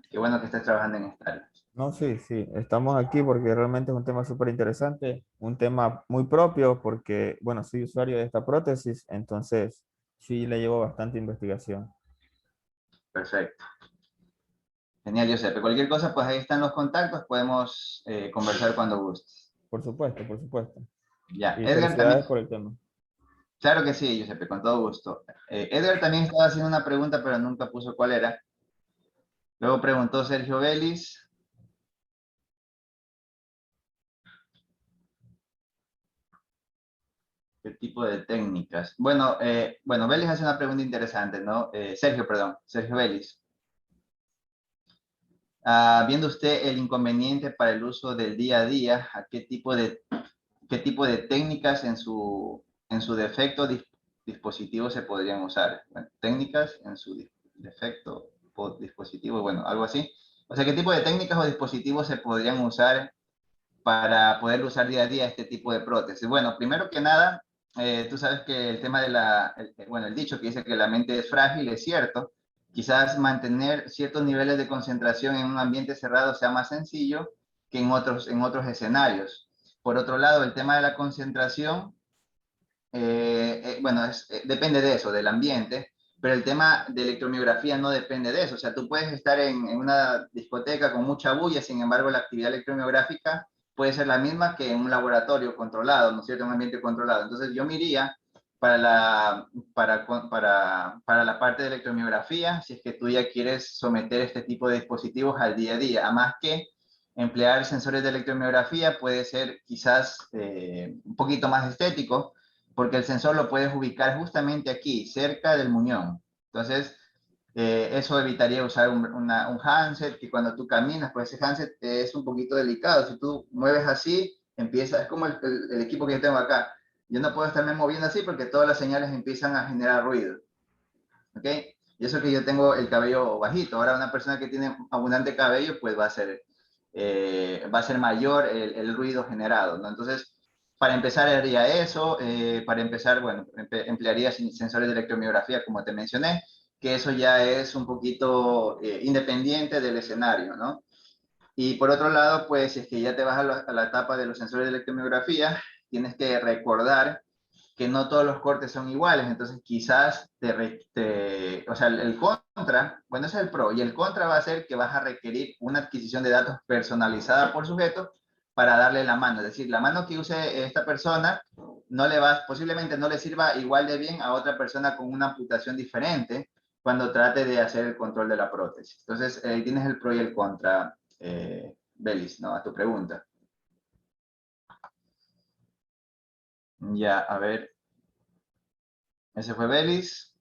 qué bueno que estés trabajando en esta área. No, sí, sí, estamos aquí porque realmente es un tema súper interesante, un tema muy propio porque, bueno, soy usuario de esta prótesis, entonces sí le llevo bastante investigación. Perfecto. Genial, Giuseppe. Cualquier cosa, pues ahí están los contactos. Podemos conversar cuando gustes. Por supuesto, por supuesto. Ya, Y Edgar también. felicidades por el tema. Claro que sí, Giuseppe, con todo gusto. Edgar también estaba haciendo una pregunta, pero nunca puso cuál era. Luego preguntó Sergio Vélez. ¿Qué tipo de técnicas? Bueno, bueno, Vélez hace una pregunta interesante, ¿no? Sergio, perdón, Sergio Vélez. Viendo usted el inconveniente para el uso del día a día, ¿a qué tipo de técnicas en su defecto dispositivo se podrían usar? Bueno, técnicas en su defecto dispositivo, bueno, algo así. O sea, ¿qué tipo de técnicas o dispositivos se podrían usar para poder usar día a día este tipo de prótesis? Bueno, primero que nada, tú sabes que el tema de bueno, el dicho que dice que la mente es frágil es cierto. Quizás mantener ciertos niveles de concentración en un ambiente cerrado sea más sencillo que en otros escenarios. Por otro lado, el tema de la concentración, bueno, depende de eso, del ambiente, pero el tema de electromiografía no depende de eso. O sea, tú puedes estar en una discoteca con mucha bulla, sin embargo, la actividad electromiográfica puede ser la misma que en un laboratorio controlado, ¿no es cierto? Un ambiente controlado. Entonces, yo me iría para la parte de electromiografía, si es que tú ya quieres someter este tipo de dispositivos al día a día, a más que emplear sensores de electromiografía puede ser quizás un poquito más estético, porque el sensor lo puedes ubicar justamente aquí, cerca del muñón. Entonces, eso evitaría usar un handset, que cuando tú caminas, pues ese handset es un poquito delicado. Si tú mueves así, empieza, es como el equipo que yo tengo acá. Yo no puedo estarme moviendo así porque todas las señales empiezan a generar ruido. ¿Ok? Y eso que yo tengo el cabello bajito. Ahora una persona que tiene abundante cabello, pues va a ser mayor el ruido generado, ¿no? Entonces, para empezar haría eso, para empezar, bueno, emplearía sensores de electromiografía, como te mencioné, que eso ya es un poquito independiente del escenario, ¿no? Y por otro lado, pues si es que ya te vas a la etapa de los sensores de electromiografía, tienes que recordar que no todos los cortes son iguales, entonces quizás o sea, el contra, bueno, ese es el pro, y el contra va a ser que vas a requerir una adquisición de datos personalizada por sujeto para darle la mano, es decir, la mano que use esta persona posiblemente no le sirva igual de bien a otra persona con una amputación diferente cuando trate de hacer el control de la prótesis. Entonces, tienes el pro y el contra, Belis, ¿no? A tu pregunta. Ya, a ver. Ese fue Belis.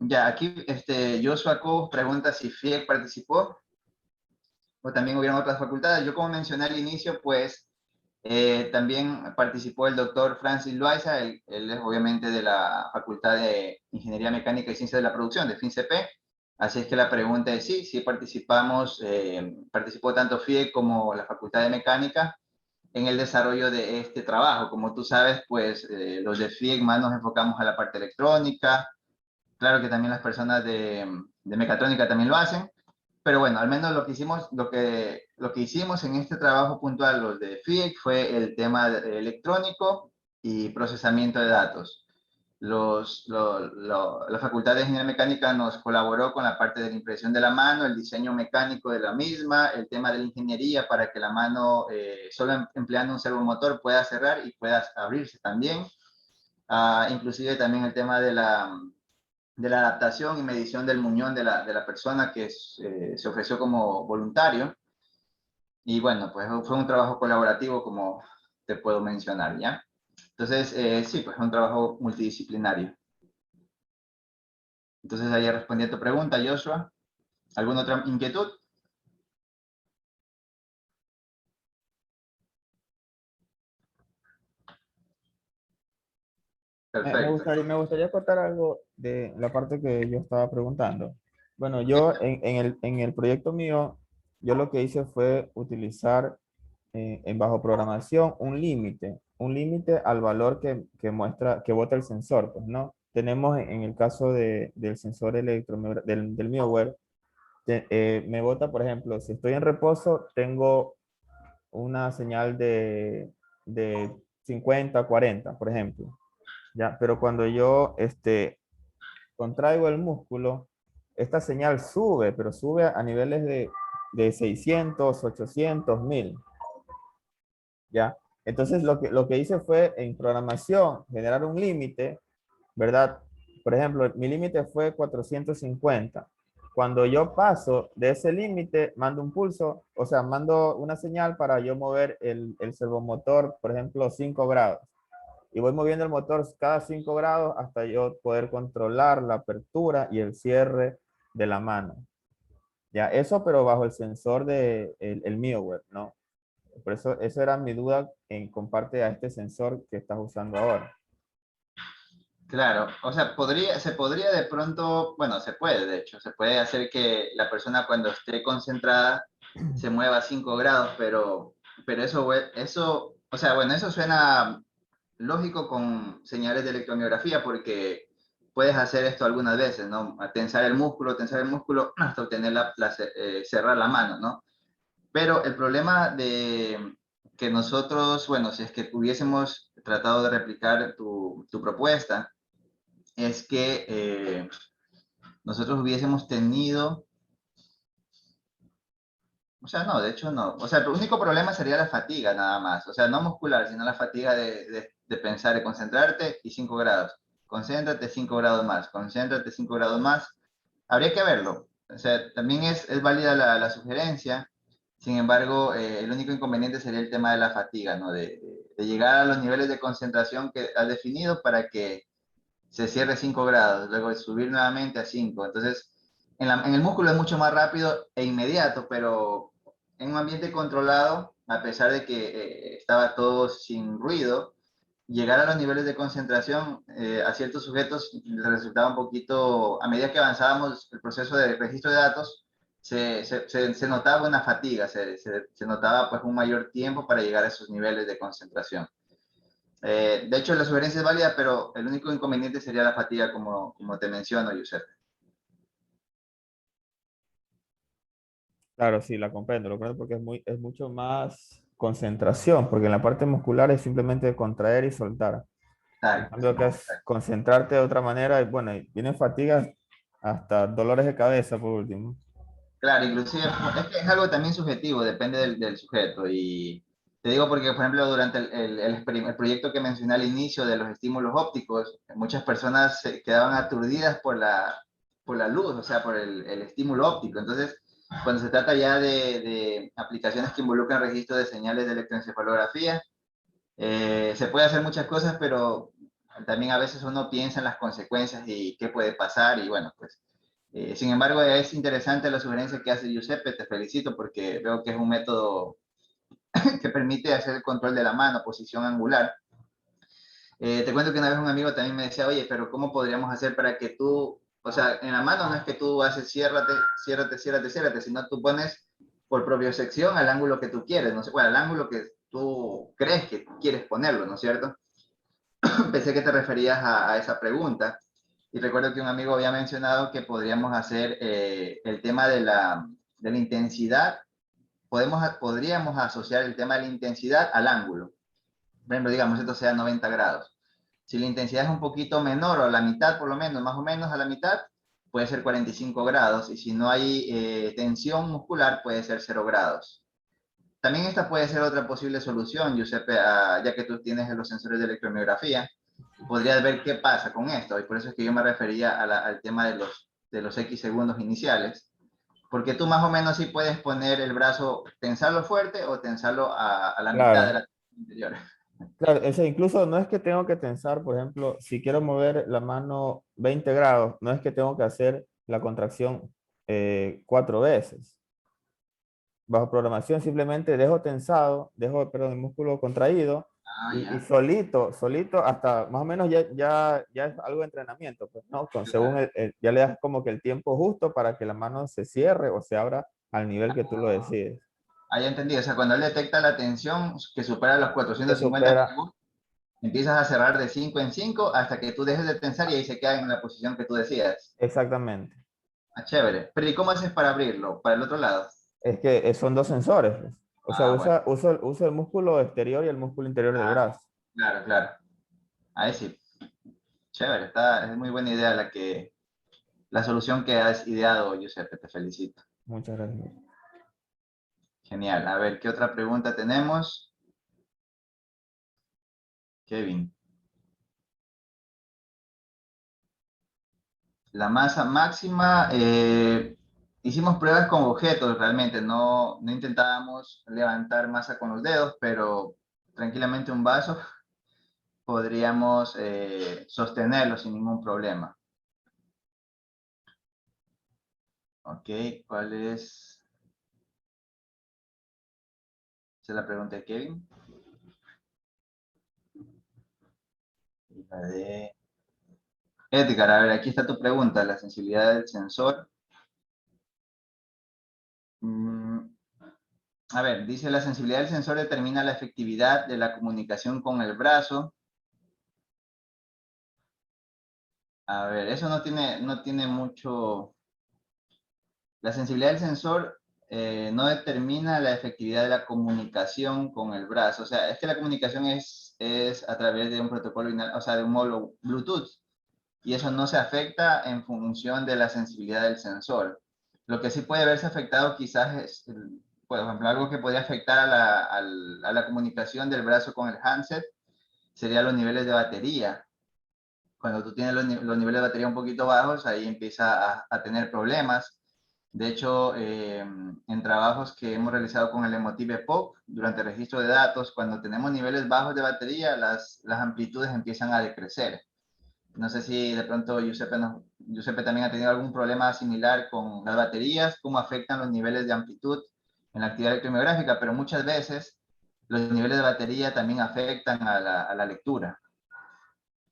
Ya, aquí Joshua Cobos pregunta si FIEC participó o también hubieron otras facultades. Yo como mencioné al inicio, pues también participó el doctor Francis Loaiza, él es obviamente de la Facultad de Ingeniería Mecánica y Ciencias de la Producción, de FINCP. Así es que la pregunta es sí participamos, participó tanto FIEC como la Facultad de Mecánica en el desarrollo de este trabajo. Como tú sabes, pues los de FIEC más nos enfocamos a la parte electrónica. Claro que también las personas de mecatrónica también lo hacen, pero bueno, al menos lo que hicimos, lo que hicimos en este trabajo puntual, los de FIEC, fue el tema electrónico y procesamiento de datos. La Facultad de Ingeniería Mecánica nos colaboró con la parte de la impresión de la mano, el diseño mecánico de la misma, el tema de la ingeniería para que la mano, solo empleando un servomotor, pueda cerrar y pueda abrirse también. Inclusive también el tema de la adaptación y medición del muñón de la persona que se ofreció como voluntario. Y bueno, pues fue un trabajo colaborativo, como te puedo mencionar, ¿ya? Entonces, sí, pues fue un trabajo multidisciplinario. Entonces, ahí respondí a tu pregunta, Joshua. ¿Alguna otra inquietud? Perfecto. Me gustaría contar algo de la parte que yo estaba preguntando. Bueno, yo en el proyecto mío, yo lo que hice fue utilizar en bajo programación un límite al valor que muestra, que bota el sensor, pues, ¿no? Tenemos en el caso del sensor del MioWare, me bota, por ejemplo, si estoy en reposo, tengo una señal de 50, 40, por ejemplo. ¿Ya? Pero cuando yo contraigo el músculo, esta señal sube, pero sube a niveles de 600, 800, 1000. ¿Ya? Entonces lo que hice fue en programación generar un límite, ¿verdad? Por ejemplo, mi límite fue 450. Cuando yo paso de ese límite, mando un pulso, o sea, mando una señal para yo mover el servomotor, por ejemplo, 5 grados. Y voy moviendo el motor cada 5 grados hasta yo poder controlar la apertura y el cierre de la mano. Ya, eso pero bajo el sensor de el MioWare, ¿no? Por eso, esa era mi duda en comparte a este sensor que estás usando ahora. Claro, o sea, se podría de pronto, bueno, se puede, de hecho, se puede hacer que la persona cuando esté concentrada se mueva a 5 grados, pero eso, o sea, bueno, eso suena lógico con señales de electromiografía porque puedes hacer esto algunas veces, ¿no? Tensar el músculo hasta obtener cerrar la mano, ¿no? Pero el problema de que nosotros, bueno, si es que hubiésemos tratado de replicar tu propuesta, es que nosotros hubiésemos tenido, o sea, no, de hecho no, o sea, el único problema sería la fatiga nada más, o sea, no muscular, sino la fatiga de pensar, de concentrarte y 5 grados, concéntrate 5 grados más, concéntrate 5 grados más, habría que verlo, o sea, también es válida la sugerencia, sin embargo, el único inconveniente sería el tema de la fatiga, ¿no? De llegar a los niveles de concentración que has definido para que se cierre 5 grados, luego de subir nuevamente a 5. Entonces, en el músculo es mucho más rápido e inmediato, pero en un ambiente controlado, a pesar de que estaba todo sin ruido, llegar a los niveles de concentración a ciertos sujetos les resultaba un poquito, a medida que avanzábamos el proceso de registro de datos, se notaba una fatiga, se notaba pues un mayor tiempo para llegar a esos niveles de concentración. De hecho, la sugerencia es válida, pero el único inconveniente sería la fatiga, como te menciono, Yusef. Claro, sí, la comprendo porque es mucho más concentración, porque en la parte muscular es simplemente contraer y soltar. En Exacto, cambio, acá es concentrarte de otra manera, y bueno, y vienen fatigas hasta dolores de cabeza por último. claro, inclusive es que es algo también subjetivo, depende del sujeto. Y te digo porque, por ejemplo, durante el proyecto que mencioné al inicio de los estímulos ópticos, muchas personas se quedaban aturdidas por la luz, o sea, por el estímulo óptico. Entonces, cuando se trata ya de aplicaciones que involucran registro de señales de electroencefalografía, se puede hacer muchas cosas, pero también a veces uno piensa en las consecuencias y qué puede pasar y bueno, pues, sin embargo, es interesante la sugerencia que hace Giuseppe, te felicito porque veo que es un método que permite hacer el control de la mano, posición angular. Te cuento que una vez un amigo también me decía, oye, pero ¿cómo podríamos hacer para que tú, o sea, en la mano no es que tú haces ciérrate, ciérrate, ciérrate, ciérrate, sino tú pones por propiocepción al ángulo que tú quieres, no sé, bueno, al ángulo que tú crees que quieres ponerlo, ¿no es cierto? Pensé que te referías a esa pregunta. Y recuerdo que un amigo había mencionado que podríamos hacer el tema de la intensidad, podríamos asociar el tema de la intensidad al ángulo. Por ejemplo, digamos, esto sea 90 grados. Si la intensidad es un poquito menor o a la mitad, por lo menos, más o menos a la mitad, puede ser 45 grados. Y si no hay tensión muscular, puede ser 0 grados. También esta puede ser otra posible solución, Giuseppe, ya que tú tienes los sensores de electromiografía. Podrías ver qué pasa con esto. Y por eso es que yo me refería al tema de los X segundos iniciales. Porque tú más o menos sí puedes poner el brazo, tensarlo fuerte o tensarlo a la mitad de Claro. la anterior. Claro, o sea, incluso no es que tengo que tensar, por ejemplo, si quiero mover la mano 20 grados, no es que tengo que hacer la contracción 4 veces. Bajo programación simplemente dejo tensado, dejo, perdón, el músculo contraído y solito, hasta más o menos ya es algo de entrenamiento, pues, ¿no? Según ya le das como que el tiempo justo para que la mano se cierre o se abra al nivel que tú lo decides. Ahí entendí, o sea, cuando él detecta la tensión que supera los Que 450 supera, segundos, empiezas a cerrar de 5 en 5 hasta que tú dejes de tensar y ahí se queda en la posición que tú decías. exactamente. Ah, chévere. Pero ¿y cómo haces para abrirlo? ¿Para el otro lado? Es que son dos sensores, pues. O sea, Ah, bueno. uso el músculo exterior y el músculo interior del brazo. Claro, claro. Ahí sí. Chévere, es muy buena idea la solución que has ideado, Giuseppe, te felicito. Muchas gracias. Genial. A ver, ¿qué otra pregunta tenemos? Kevin. La masa máxima, hicimos pruebas con objetos realmente, no intentábamos levantar masa con los dedos, pero tranquilamente un vaso podríamos sostenerlo sin ningún problema. Ok, ¿cuál es? Esa es la pregunta de Kevin. Y la de Edgar, a ver, aquí está tu pregunta, la sensibilidad del sensor. A ver, dice la sensibilidad del sensor determina la efectividad de la comunicación con el brazo. A ver, eso no tiene mucho. La sensibilidad del sensor no determina la efectividad de la comunicación con el brazo. O sea, es que la comunicación es a través de un protocolo, o sea, de un módulo Bluetooth. Y eso no se afecta en función de la sensibilidad del sensor. Lo que sí puede verse afectado quizás es, por ejemplo, algo que podría afectar a la comunicación del brazo con el handset serían los niveles de batería. Cuando tú tienes los niveles de batería un poquito bajos, ahí empieza a tener problemas. De hecho, en trabajos que hemos realizado con el Emotive POC, durante el registro de datos, cuando tenemos niveles bajos de batería, las amplitudes empiezan a decrecer. No sé si de pronto Giuseppe también ha tenido algún problema similar con las baterías, cómo afectan los niveles de amplitud en la actividad electromiográfica, pero muchas veces los niveles de batería también afectan a la lectura.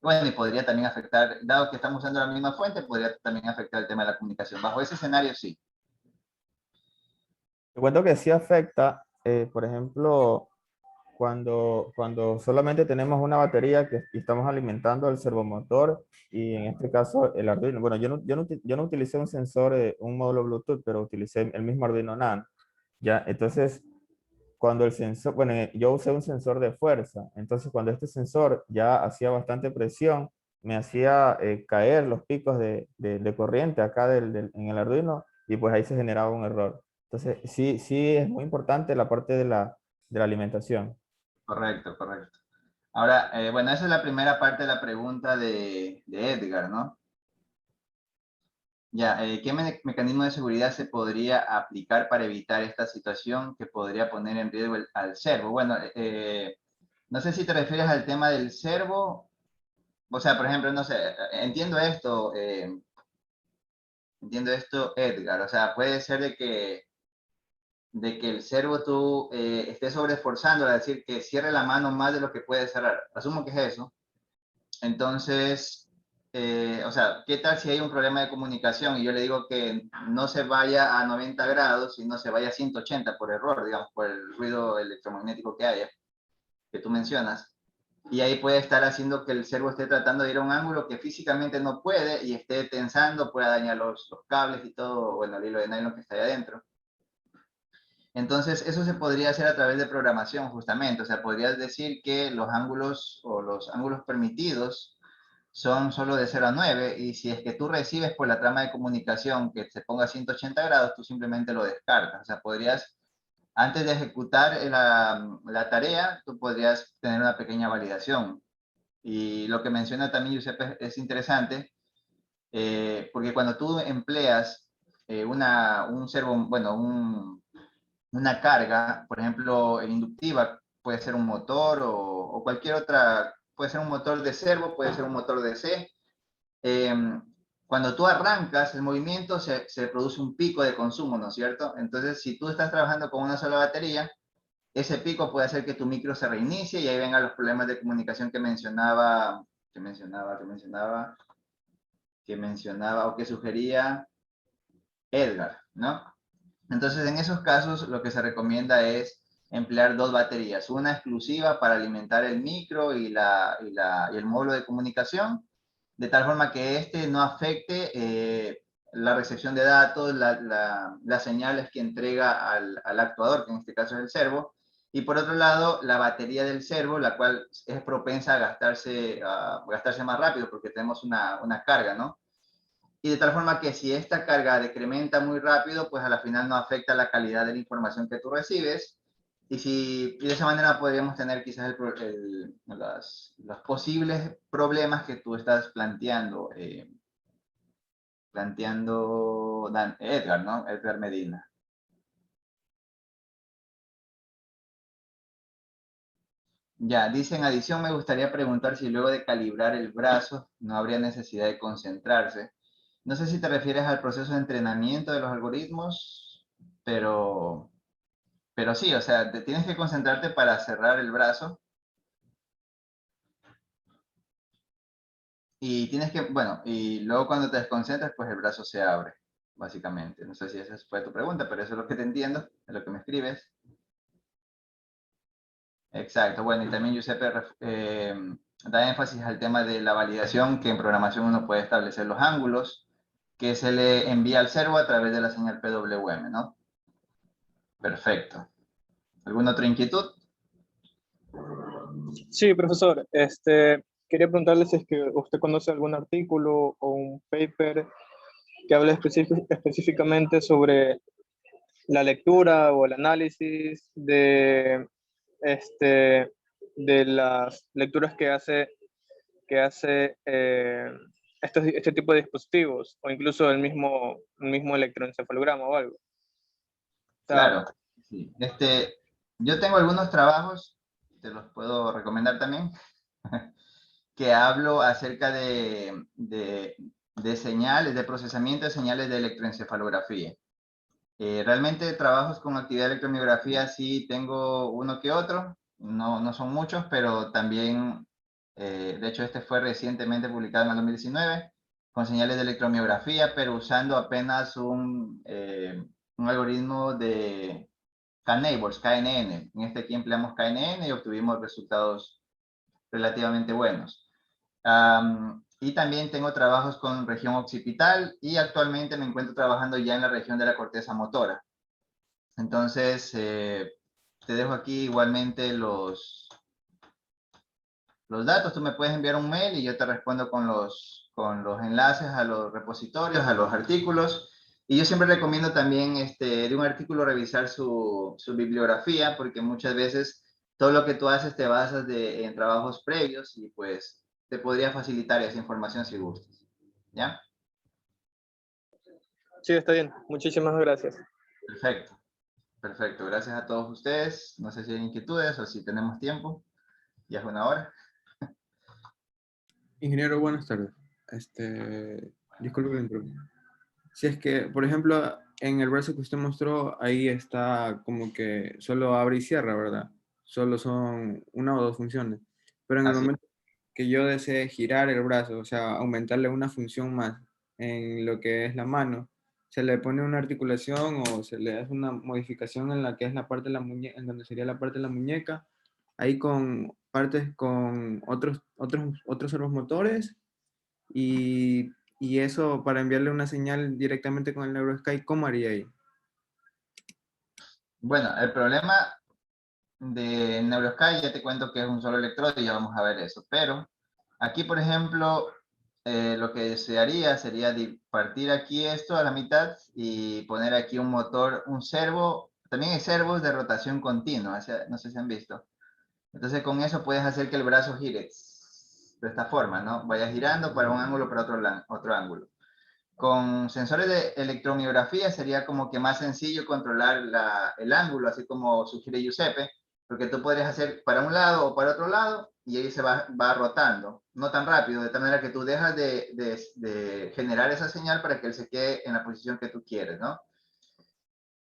Bueno, y podría también afectar, dado que estamos usando la misma fuente, podría también afectar el tema de la comunicación. Bajo ese escenario, sí. Te cuento que sí afecta, por ejemplo, cuando solamente tenemos una batería y estamos alimentando el servomotor y en este caso el Arduino. Bueno, yo no utilicé un sensor, un módulo Bluetooth, pero utilicé el mismo Arduino Nano. Ya, entonces, cuando el sensor, bueno, yo usé un sensor de fuerza, entonces cuando este sensor ya hacía bastante presión, me hacía caer los picos de corriente acá en el Arduino y pues ahí se generaba un error. Entonces, sí es muy importante la parte de la alimentación. Correcto, correcto. Ahora, bueno, esa es la primera parte de la pregunta de Edgar, ¿no? Ya, ¿qué mecanismo de seguridad se podría aplicar para evitar esta situación que podría poner en riesgo al servo? Bueno, no sé si te refieres al tema del servo o sea, por ejemplo, no sé, entiendo esto, Edgar, o sea, puede ser de que el servo tú estés sobreesforzando, es decir, que cierre la mano más de lo que puede cerrar. Asumo que es eso. Entonces, o sea, ¿qué tal si hay un problema de comunicación y yo le digo que no se vaya a 90 grados, sino se vaya a 180 por error, digamos, por el ruido electromagnético que haya, que tú mencionas? Y ahí puede estar haciendo que el servo esté tratando de ir a un ángulo que físicamente no puede y esté tensando, pueda dañar los cables y todo, bueno, el hilo de nylon que está ahí adentro. Entonces, eso se podría hacer a través de programación, justamente. O sea, podrías decir que los ángulos o los ángulos permitidos son solo de 0 a 9, y si es que tú recibes por la trama de comunicación que se ponga 180 grados, tú simplemente lo descartas. O sea, podrías, antes de ejecutar la tarea, tú podrías tener una pequeña validación. Y lo que menciona también Giuseppe es interesante, porque cuando tú empleas un servo, bueno, una carga, por ejemplo, inductiva, puede ser un motor o cualquier otra, puede ser un motor de servo, puede ser un motor DC. Cuando tú arrancas el movimiento se produce un pico de consumo, ¿no es cierto? Entonces, si tú estás trabajando con una sola batería, ese pico puede hacer que tu micro se reinicie y ahí vengan los problemas de comunicación que mencionaba o que sugería Edgar, ¿no? Entonces, en esos casos, lo que se recomienda es emplear dos baterías, una exclusiva para alimentar el micro y el módulo de comunicación, de tal forma que este no afecte la recepción de datos, las señales que entrega al actuador, que en este caso es el servo, y por otro lado, la batería del servo, la cual es propensa a gastarse más rápido porque tenemos una carga, ¿no? Y de tal forma que si esta carga decrementa muy rápido, pues a la final no afecta la calidad de la información que tú recibes. Y de esa manera podríamos tener quizás los posibles problemas que tú estás planteando, Edgar, ¿no? Edgar Medina. Ya, dice, en adición me gustaría preguntar si luego de calibrar el brazo no habría necesidad de concentrarse. No sé si te refieres al proceso de entrenamiento de los algoritmos, pero sí, o sea, te tienes que concentrarte para cerrar el brazo y tienes que, bueno, y luego cuando te desconcentras, pues el brazo se abre, básicamente. No sé si esa fue tu pregunta, pero eso es lo que te entiendo, es lo que me escribes. Exacto, bueno, y también Giuseppe da énfasis al tema de la validación, que en programación uno puede establecer los ángulos que se le envía al servo a través de la señal PWM, ¿no? Perfecto. ¿Alguna otra inquietud? Sí, profesor. Quería preguntarle si es que usted conoce algún artículo o un paper que hable específicamente sobre la lectura o el análisis de las lecturas que hace este tipo de dispositivos, o incluso el mismo electroencefalograma o algo. O sea, Claro. Sí. Yo tengo algunos trabajos, te los puedo recomendar también, que hablo acerca de señales, de procesamiento de señales de electroencefalografía. Realmente trabajos con actividad de electromiografía sí tengo uno que otro, no son muchos, pero también, de hecho este fue recientemente publicado en el 2019, con señales de electromiografía, pero usando apenas un algoritmo de K-Neighbors, KNN. En este aquí empleamos KNN y obtuvimos resultados relativamente buenos. Y también tengo trabajos con región occipital y actualmente me encuentro trabajando ya en la región de la corteza motora. Entonces, te dejo aquí igualmente los datos. Tú me puedes enviar un mail y yo te respondo con los enlaces a los repositorios, a los artículos. Y yo siempre recomiendo también de un artículo revisar su bibliografía, porque muchas veces todo lo que tú haces te basas en trabajos previos y pues te podría facilitar esa información si gustas. ¿Ya? sí, está bien. Muchísimas gracias. Perfecto. Perfecto. Gracias a todos ustedes. No sé si hay inquietudes o si tenemos tiempo. Ya es una hora. Ingeniero, buenas tardes. Disculpe la interrupción. Si es que, por ejemplo, en el brazo que usted mostró, ahí está como que solo abre y cierra, ¿verdad? Solo son una o dos funciones. Pero en el Así. momento que yo desee girar el brazo, o sea, aumentarle una función más en lo que es la mano, ¿se le pone una articulación o se le hace una modificación en la que es la parte de la muñeca, en donde sería la parte de la muñeca, ahí con partes con otros servomotores y eso para enviarle una señal directamente con el NeuroSky, ¿cómo haría ahí? Bueno, el problema de NeuroSky, ya te cuento que es un solo electrodo y ya vamos a ver eso. Pero aquí, por ejemplo, lo que se haría sería partir aquí esto a la mitad y poner aquí un motor, un servo. También hay servos de rotación continua, o sea, no sé si han visto. Entonces con eso puedes hacer que el brazo gire de esta forma, ¿no? Vaya girando para un ángulo, para otro ángulo. Con sensores de electromiografía sería como que más sencillo controlar el ángulo, así como sugiere Giuseppe, porque tú podrías hacer para un lado o para otro lado y ahí se va rotando, no tan rápido, de tal manera que tú dejas de generar esa señal para que él se quede en la posición que tú quieres, ¿no?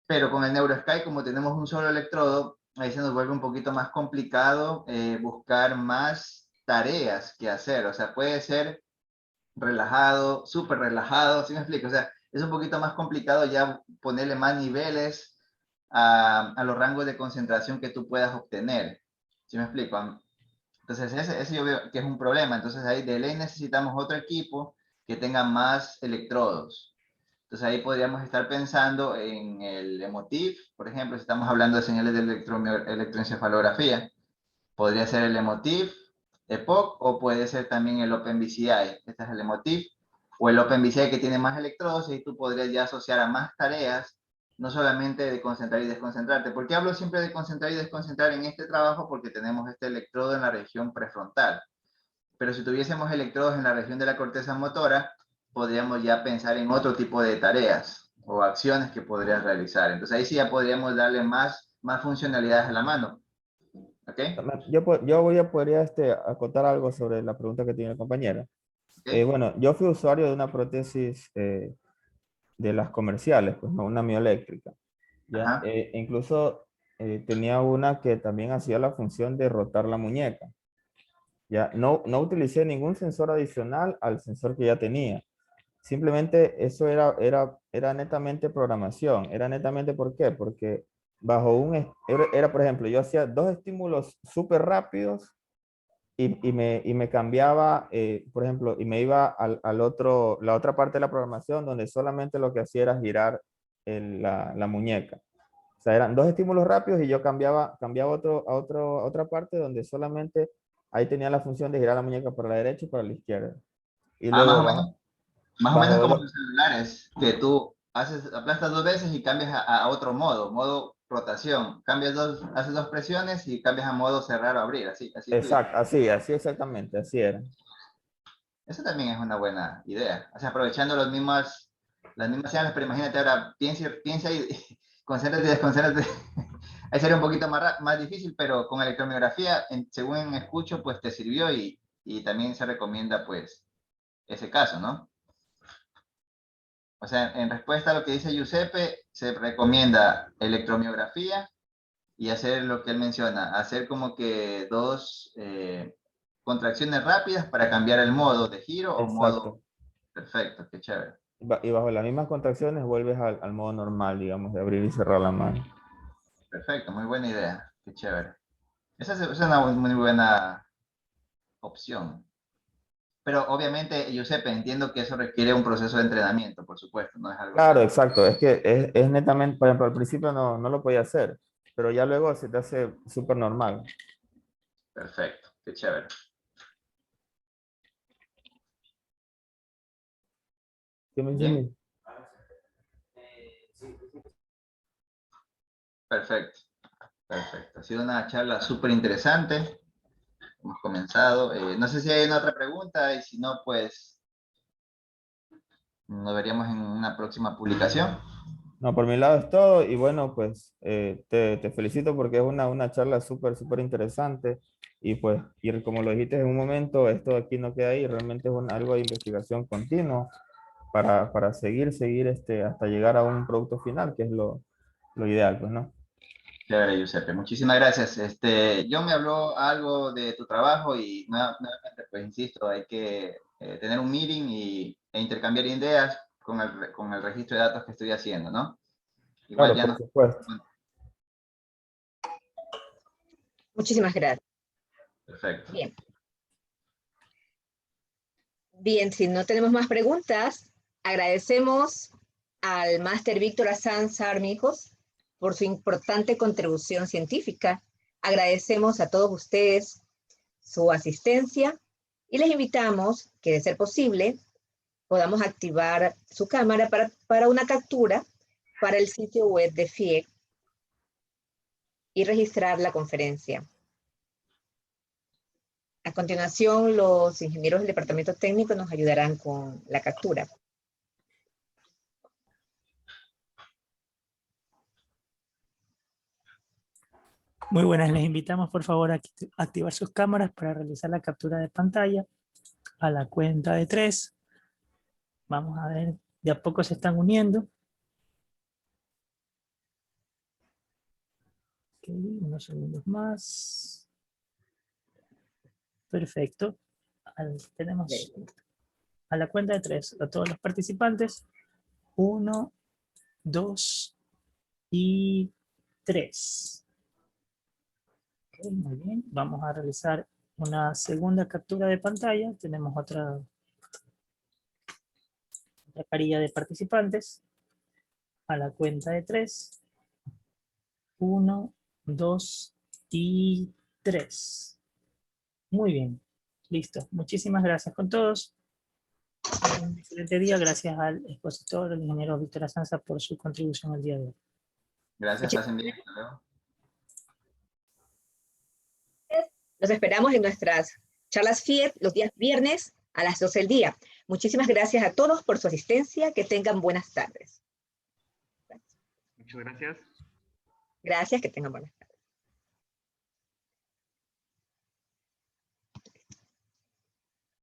Pero con el NeuroSky, como tenemos un solo electrodo, ahí se nos vuelve un poquito más complicado buscar más tareas que hacer. O sea, puede ser relajado, súper relajado, ¿sí me explico? O sea, es un poquito más complicado ya ponerle más niveles a los rangos de concentración que tú puedas obtener. ¿Sí me explico? Entonces, ese yo veo que es un problema. Entonces, ahí de ley necesitamos otro equipo que tenga más electrodos. Entonces ahí podríamos estar pensando en el Emotiv, por ejemplo, si estamos hablando de señales de electroencefalografía. Podría ser el Emotiv, EPOC, o puede ser también el OpenBCI. Este es el Emotiv, o el OpenBCI que tiene más electrodos y tú podrías ya asociar a más tareas, no solamente de concentrar y desconcentrarte. ¿Por qué hablo siempre de concentrar y desconcentrar en este trabajo? Porque tenemos este electrodo en la región prefrontal. Pero si tuviésemos electrodos en la región de la corteza motora, podríamos ya pensar en otro tipo de tareas o acciones que podrías realizar. Entonces ahí sí ya podríamos darle más funcionalidades a la mano. ¿Ok? Podría acotar algo sobre la pregunta que tiene el compañero. ¿Okay? Bueno, yo fui usuario de una prótesis de las comerciales, pues no una mioeléctrica. ¿Ya? Ajá. Incluso tenía una que también hacía la función de rotar la muñeca. ¿Ya? No utilicé ningún sensor adicional al sensor que ya tenía. Simplemente eso era netamente programación. Era netamente, ¿por qué? Porque por ejemplo, yo hacía dos estímulos súper rápidos y me cambiaba, por ejemplo, y me iba la otra parte de la programación donde solamente lo que hacía era girar la muñeca. O sea, eran dos estímulos rápidos y yo cambiaba a otra parte donde solamente ahí tenía la función de girar la muñeca para la derecha y para la izquierda. Y Ah, luego más o menos bajo como el, los celulares, que tú aplastas dos veces y cambias a otro modo rotación. Haces dos presiones y cambias a modo cerrar o abrir, así tú dices. exacto, así exactamente, así era. Eso también es una buena idea. O sea, aprovechando las mismas señales, pero imagínate ahora, piensa y concéntrate y desconcéntrate. Ahí sería un poquito más difícil, pero con electromiografía, según escucho, pues te sirvió y también se recomienda, pues, ese caso, ¿no? O sea, en respuesta a lo que dice Giuseppe, se recomienda electromiografía y hacer lo que él menciona, hacer como que dos contracciones rápidas para cambiar el modo de giro o modo Exacto. perfecto, qué chévere. Y bajo las mismas contracciones vuelves al modo normal, digamos, de abrir y cerrar la mano. Perfecto, muy buena idea, qué chévere. Esa es una muy buena opción. Pero obviamente, Giuseppe, entiendo que eso requiere un proceso de entrenamiento, por supuesto, no es algo Claro, tan... exacto. Es que es netamente, por ejemplo, al principio no lo podía hacer, pero ya luego se te hace súper normal. Perfecto, qué chévere. ¿Qué me dice a Bien, mí? perfecto, perfecto. Ha sido una charla súper interesante. Hemos comenzado. No sé si hay una otra pregunta y si no, pues nos veríamos en una próxima publicación. No, por mi lado es todo y bueno, pues te felicito porque es una charla súper interesante Y pues, y como lo dijiste en un momento, esto aquí no queda ahí, realmente es algo de investigación continua para seguir hasta llegar a un producto final, que es lo ideal, pues, ¿no? Chévere, Giuseppe. Muchísimas gracias. Yo me habló algo de tu trabajo y nuevamente, pues insisto, hay que tener un meeting e intercambiar ideas con el registro de datos que estoy haciendo, ¿no? Igual Claro, ya por no. supuesto. Muchísimas gracias. Perfecto. Bien. Bien, si no tenemos más preguntas, agradecemos al máster Víctor Asanz Armijos por su importante contribución científica. Agradecemos a todos ustedes su asistencia y les invitamos que, de ser posible, podamos activar su cámara para una captura para el sitio web de FIEC y registrar la conferencia. A continuación, los ingenieros del departamento técnico nos ayudarán con la captura. Muy buenas, les invitamos por favor a activar sus cámaras para realizar la captura de pantalla a la cuenta de 3. Vamos a ver, de a poco se están uniendo. Ok, unos segundos más. Perfecto. Tenemos a la cuenta de 3 a todos los participantes. 1, 2 y 3. Okay, muy bien. Vamos a realizar una segunda captura de pantalla. Tenemos otra carilla de participantes. A la cuenta de 3. 1, 2 y 3. Muy bien. Listo. Muchísimas gracias con todos. Un excelente día. Gracias al expositor, el ingeniero Víctor Asanza, por su contribución al día de hoy. Gracias, pasen bien. Hasta luego. Los esperamos en nuestras charlas FIEC los días viernes a las 12 del día. Muchísimas gracias a todos por su asistencia. Que tengan buenas tardes. Muchas gracias. Gracias, que tengan buenas tardes.